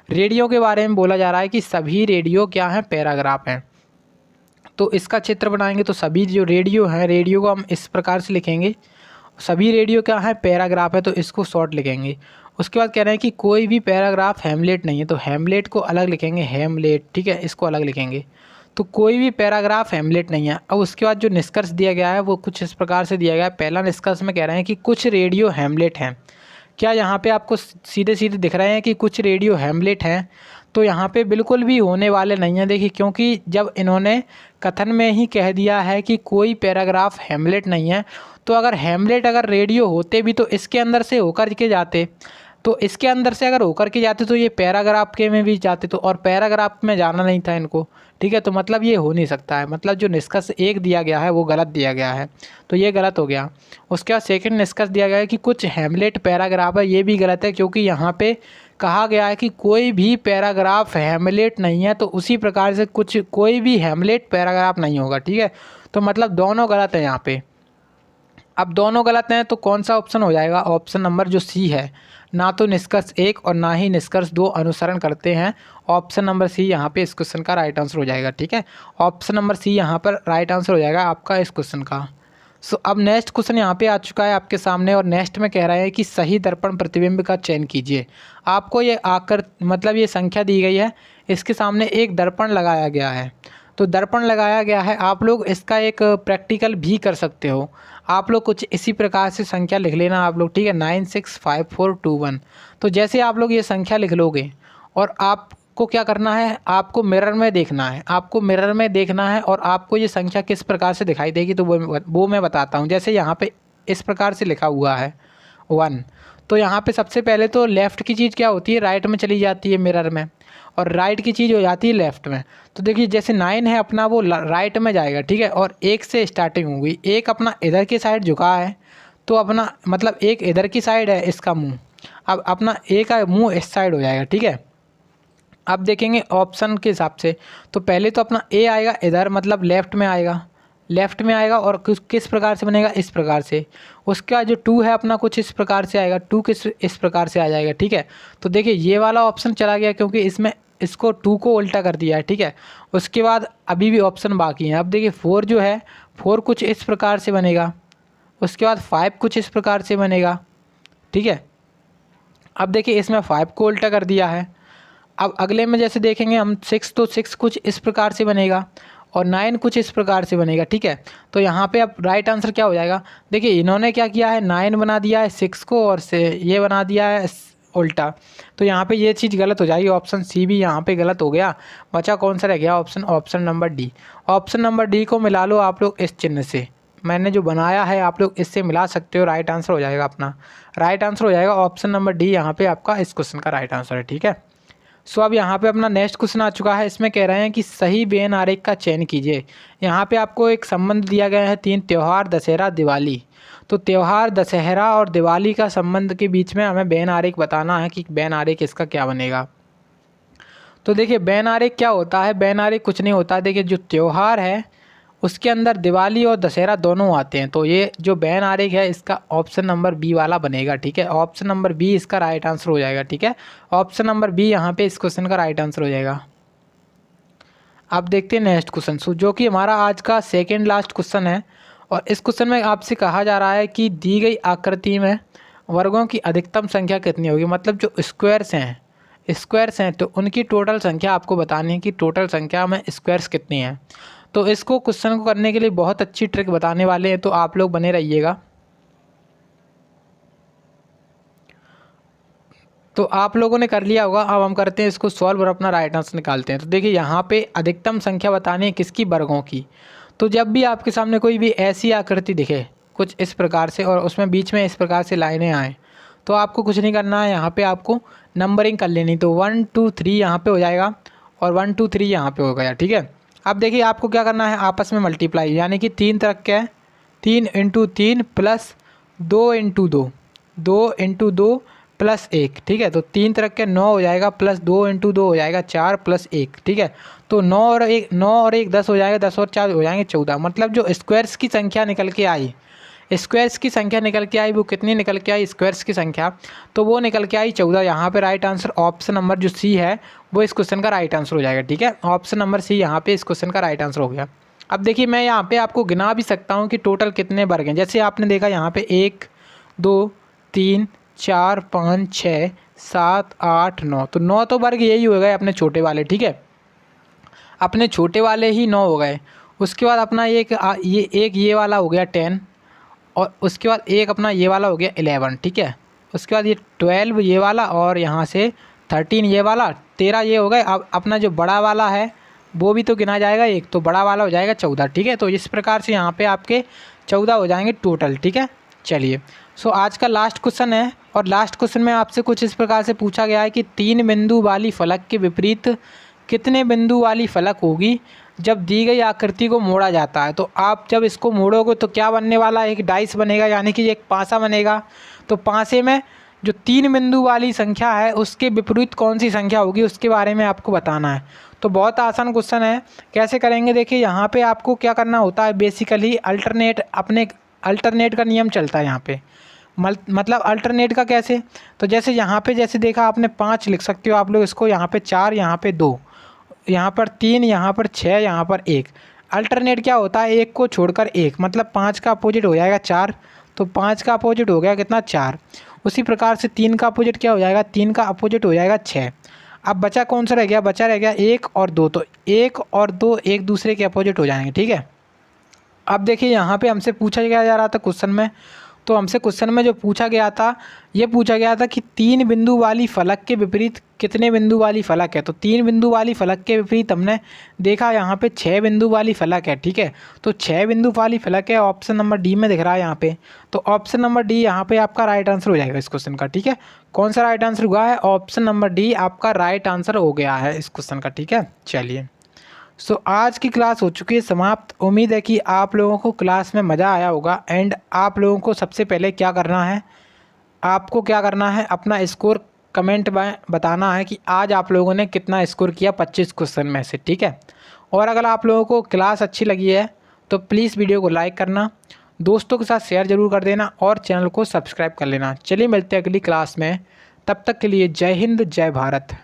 रेडियो के बारे में बोला जा रहा है कि सभी रेडियो क्या हैं, पैराग्राफ हैं। तो इसका चित्र बनाएंगे तो सभी जो रेडियो हैं, रेडियो को हम इस प्रकार से लिखेंगे, सभी रेडियो क्या है, पैराग्राफ है, तो इसको शॉर्ट लिखेंगे। उसके बाद कह रहे हैं कि कोई भी पैराग्राफ हैमलेट नहीं है, तो हैमलेट को अलग लिखेंगे, हैमलेट, ठीक है, इसको अलग लिखेंगे। तो कोई भी पैराग्राफ हैमलेट नहीं है। अब उसके बाद जो निष्कर्ष दिया गया है वो कुछ इस प्रकार से दिया गया है। पहला निष्कर्ष में कह रहे हैं कि कुछ रेडियो हैमलेट हैं। क्या यहाँ पे आपको सीधे सीधे दिख रहे हैं कि कुछ रेडियो हैमलेट हैं, तो यहाँ पे बिल्कुल भी होने वाले नहीं हैं। देखिए क्योंकि जब इन्होंने कथन में ही कह दिया है कि कोई पैराग्राफ हैमलेट नहीं है, तो अगर हैमलेट अगर रेडियो होते भी तो इसके अंदर से होकर के जाते, तो इसके अंदर से अगर होकर के जाते तो ये पैराग्राफ के में भी जाते, तो और पैराग्राफ में जाना नहीं था इनको, ठीक है। तो मतलब ये हो नहीं सकता है। मतलब जो निष्कर्ष एक दिया गया है वो गलत दिया गया है, तो ये गलत हो गया। उसके बाद सेकंड निष्कर्ष दिया गया है कि कुछ हैमलेट पैराग्राफ है, ये भी गलत है, क्योंकि यहाँ पे कहा गया है कि कोई भी पैराग्राफ हैमलेट नहीं है, तो उसी प्रकार से कोई भी हैमलेट पैराग्राफ नहीं होगा, ठीक है। तो मतलब दोनों गलत है यहाँ पे। अब दोनों गलत हैं तो कौन सा ऑप्शन हो जाएगा, ऑप्शन नंबर जो सी है। ना तो निष्कर्ष 1 और ना ही निष्कर्ष 2 अनुसरण करते हैं। ऑप्शन नंबर सी यहाँ पे इस क्वेश्चन का राइट आंसर हो जाएगा, ठीक है। ऑप्शन नंबर सी यहाँ पर राइट आंसर हो जाएगा आपका इस क्वेश्चन का। अब नेक्स्ट क्वेश्चन यहाँ पे आ चुका है आपके सामने, और नेक्स्ट में कह रहा है कि सही दर्पण प्रतिबिंब का चयन कीजिए। आपको ये आकर मतलब ये संख्या दी गई है, इसके सामने एक दर्पण लगाया गया है। तो दर्पण लगाया गया है, आप लोग इसका एक प्रैक्टिकल भी कर सकते हो। आप लोग कुछ इसी प्रकार से संख्या लिख लेना आप लोग, ठीक है, 965421। तो जैसे आप लोग ये संख्या लिख लोगे, और आपको क्या करना है, आपको मिरर में देखना है, आपको मिरर में देखना है, और आपको ये संख्या किस प्रकार से दिखाई देगी तो वो मैं बताता हूँ। जैसे यहाँ पे इस प्रकार से लिखा हुआ है 1, तो यहाँ पे सबसे पहले तो लेफ़्ट की चीज़ क्या होती है, राइट में चली जाती है मिरर में, और राइट की चीज़ हो जाती है लेफ़्ट में। तो देखिए जैसे 9 है अपना वो राइट में जाएगा, ठीक है, और 1 से स्टार्टिंग होगी। 1 अपना इधर की साइड झुका है, तो अपना मतलब 1 इधर की साइड है इसका मुंह, अब अपना 1 का मुंह इस साइड हो जाएगा, ठीक है। अब देखेंगे ऑप्शन के हिसाब से, तो पहले तो अपना ए आएगा इधर, मतलब लेफ़्ट में आएगा, लेफ़्ट में आएगा, और किस प्रकार से बनेगा, इस प्रकार से। उसके बाद जो 2 है अपना कुछ इस प्रकार से आएगा, 2 इस प्रकार से आ जाएगा, ठीक है। तो देखिए ये वाला ऑप्शन चला गया, क्योंकि इसमें इसको 2 को उल्टा कर दिया है, ठीक है। उसके बाद अभी भी ऑप्शन बाकी हैं। अब देखिए 4 जो है, 4 कुछ इस प्रकार से बनेगा। उसके बाद 5 कुछ इस प्रकार से बनेगा, ठीक है। अब देखिए इसमें 5 को उल्टा कर दिया है। अब अगले में जैसे देखेंगे हम 6, तो 6 कुछ इस प्रकार से बनेगा, और 9 कुछ इस प्रकार से बनेगा, ठीक है। तो यहाँ पे अब राइट आंसर क्या हो जाएगा, देखिए इन्होंने क्या किया है, 9 बना दिया है 6 को, और से ये बना दिया है उल्टा। तो यहाँ पे ये चीज़ गलत हो जाएगी, ऑप्शन सी भी यहाँ पे गलत हो गया। बचा कौन सा रह गया option number D. Option number D को मिला लो आप लोग इस चिन्ह से, मैंने जो बनाया है आप लोग इससे मिला सकते हो, राइट आंसर हो जाएगा अपना। राइट आंसर हो जाएगा ऑप्शन नंबर डी, यहाँ पे आपका इस क्वेश्चन का राइट आंसर है। ठीक है, सो अब यहाँ पे अपना नेक्स्ट क्वेश्चन आ चुका है। इसमें कह रहे हैं कि सही बेन आरेख का चयन कीजिए। यहाँ पे आपको एक संबंध दिया गया है, 3 त्यौहार दशहरा दिवाली। तो त्यौहार दशहरा और दिवाली का संबंध के बीच में हमें बेन आरेख बताना है कि बेन आरेख इसका क्या बनेगा। तो देखिए बेन आरेख क्या होता है, बेन आरेख कुछ नहीं होता। देखिए जो त्यौहार है उसके अंदर दिवाली और दशहरा दोनों आते हैं, तो ये जो बेन आरेख है इसका ऑप्शन नंबर बी वाला बनेगा। ठीक है, ऑप्शन नंबर बी इसका राइट आंसर हो जाएगा। ठीक है, ऑप्शन नंबर बी यहाँ पे इस क्वेश्चन का राइट आंसर हो जाएगा। अब देखते हैं नेक्स्ट क्वेश्चन, जो कि हमारा आज का सेकेंड लास्ट क्वेश्चन है। और इस क्वेश्चन में आपसे कहा जा रहा है कि दी गई आकृति में वर्गों की अधिकतम संख्या कितनी होगी। मतलब जो स्क्वायर्स हैं तो उनकी टोटल संख्या आपको बतानी है कि टोटल संख्या में स्क्वायर्स कितनी हैं। तो इसको क्वेश्चन को करने के लिए बहुत अच्छी ट्रिक बताने वाले हैं, तो आप लोग बने रहिएगा। तो आप लोगों ने कर लिया होगा, अब हम करते हैं इसको सॉल्व और अपना राइट आंसर निकालते हैं। तो देखिए यहाँ पे अधिकतम संख्या बतानी है किसकी, वर्गों की। तो जब भी आपके सामने कोई भी ऐसी आकृति दिखे कुछ इस प्रकार से और उसमें बीच में इस प्रकार से लाइनें आएँ, तो आपको कुछ नहीं करना है, यहाँ पे आपको नंबरिंग कर लेनी। तो 1 2 3 यहाँ पे हो जाएगा और 1 2 3 यहाँ पे हो गया। ठीक है, अब देखिए आपको क्या करना है, आपस में मल्टीप्लाई, यानी कि 3 तरह के 3 × 3 प्लस 2 × 2, 2 × 2 प्लस 1। ठीक है, तो 3 तरह के 9 हो जाएगा, प्लस 2 × 2 हो जाएगा 4 प्लस 1। ठीक है, तो 9 और 1 10 हो जाएगा, 10 और 4 हो जाएंगे 14। मतलब जो स्क्वायर्स की संख्या निकल के आई, स्क्वायर्स की संख्या निकल के आई, वो कितनी निकल के आई स्क्वायर्स की संख्या, तो वो निकल के आई 14। यहाँ पे राइट आंसर ऑप्शन नंबर जो सी है वो इस क्वेश्चन का राइट आंसर हो जाएगा। ठीक है, ऑप्शन नंबर सी यहाँ पे इस क्वेश्चन का राइट आंसर हो गया। अब देखिए मैं यहाँ पे आपको गिना भी सकता हूँ कि टोटल कितने वर्ग हैं। जैसे आपने देखा यहाँ पे 1 2 3 4 5 6 7 8 9, तो 9 तो वर्ग यही हो गए अपने छोटे वाले। ठीक है, अपने छोटे वाले ही 9 हो गए। उसके बाद अपना ये वाला हो गया 10, और उसके बाद एक अपना ये वाला हो गया 11। ठीक है, उसके बाद ये 12 ये वाला, और यहाँ से 13 ये वाला, 13 ये हो गए। अब अपना जो बड़ा वाला है वो भी तो गिना जाएगा एक, तो बड़ा वाला हो जाएगा 14। ठीक है, तो इस प्रकार से यहाँ पे आपके 14 हो जाएंगे टोटल। ठीक है, चलिए सो आज का लास्ट क्वेश्चन है, और लास्ट क्वेश्चन में आपसे कुछ इस प्रकार से पूछा गया है कि 3 बिंदु वाली फलक के विपरीत कितने बिंदु वाली फलक होगी जब दी गई आकृति को मोड़ा जाता है। तो आप जब इसको मोड़ोगे तो क्या बनने वाला है, एक डाइस बनेगा, यानी कि एक पासा बनेगा। तो पासे में जो 3 बिंदु वाली संख्या है उसके विपरीत कौन सी संख्या होगी उसके बारे में आपको बताना है। तो बहुत आसान क्वेश्चन है, कैसे करेंगे देखिए यहाँ पे आपको क्या करना होता है, बेसिकली अल्टरनेट का नियम चलता है यहाँ पे। मतलब अल्टरनेट का कैसे, तो जैसे यहाँ पे जैसे देखा आपने 5 लिख सकते हो आप लोग इसको, यहाँ पे 4, यहाँ पे 2, यहाँ पर 3, यहाँ पर 6, यहाँ पर 1। अल्टरनेट क्या होता है, 1 को छोड़कर 1, मतलब 5 का अपोजिट हो जाएगा 4, तो 5 का अपोजिट हो गया कितना 4। उसी प्रकार से 3 का अपोजिट क्या हो जाएगा, 3 का अपोजिट हो जाएगा 6। अब बचा कौन सा रह गया, बचा रह गया 1 और 2, तो 1 और 2 एक दूसरे के अपोजिट हो जाएंगे। ठीक है, अब देखिए यहाँ पे हमसे पूछा गया जा रहा था क्वेश्चन में, तो हमसे क्वेश्चन में जो पूछा गया था, ये पूछा गया था कि 3 बिंदु वाली फलक के विपरीत कितने बिंदु वाली फलक है। तो 3 बिंदु वाली फलक के विपरीत हमने देखा यहाँ पे 6 बिंदु वाली फलक है। ठीक है, तो 6 बिंदु वाली फलक है, ऑप्शन नंबर डी में दिख रहा है यहाँ पे। तो ऑप्शन नंबर डी यहाँ पे आपका राइट आंसर हो जाएगा इस क्वेश्चन का। ठीक है, कौन सा राइट आंसर हुआ है, ऑप्शन नंबर डी आपका राइट आंसर हो गया है इस क्वेश्चन का। ठीक है, चलिए सो आज की क्लास हो चुकी है समाप्त। उम्मीद है कि आप लोगों को क्लास में मज़ा आया होगा। एंड आप लोगों को सबसे पहले क्या करना है, आपको क्या करना है, अपना स्कोर कमेंट में बताना है कि आज आप लोगों ने कितना स्कोर किया 25 क्वेश्चन में से। ठीक है, और अगर आप लोगों को क्लास अच्छी लगी है तो प्लीज़ वीडियो को लाइक करना, दोस्तों के साथ शेयर ज़रूर कर देना और चैनल को सब्सक्राइब कर लेना। चलिए मिलते हैं अगली क्लास में, तब तक के लिए जय हिंद जय भारत।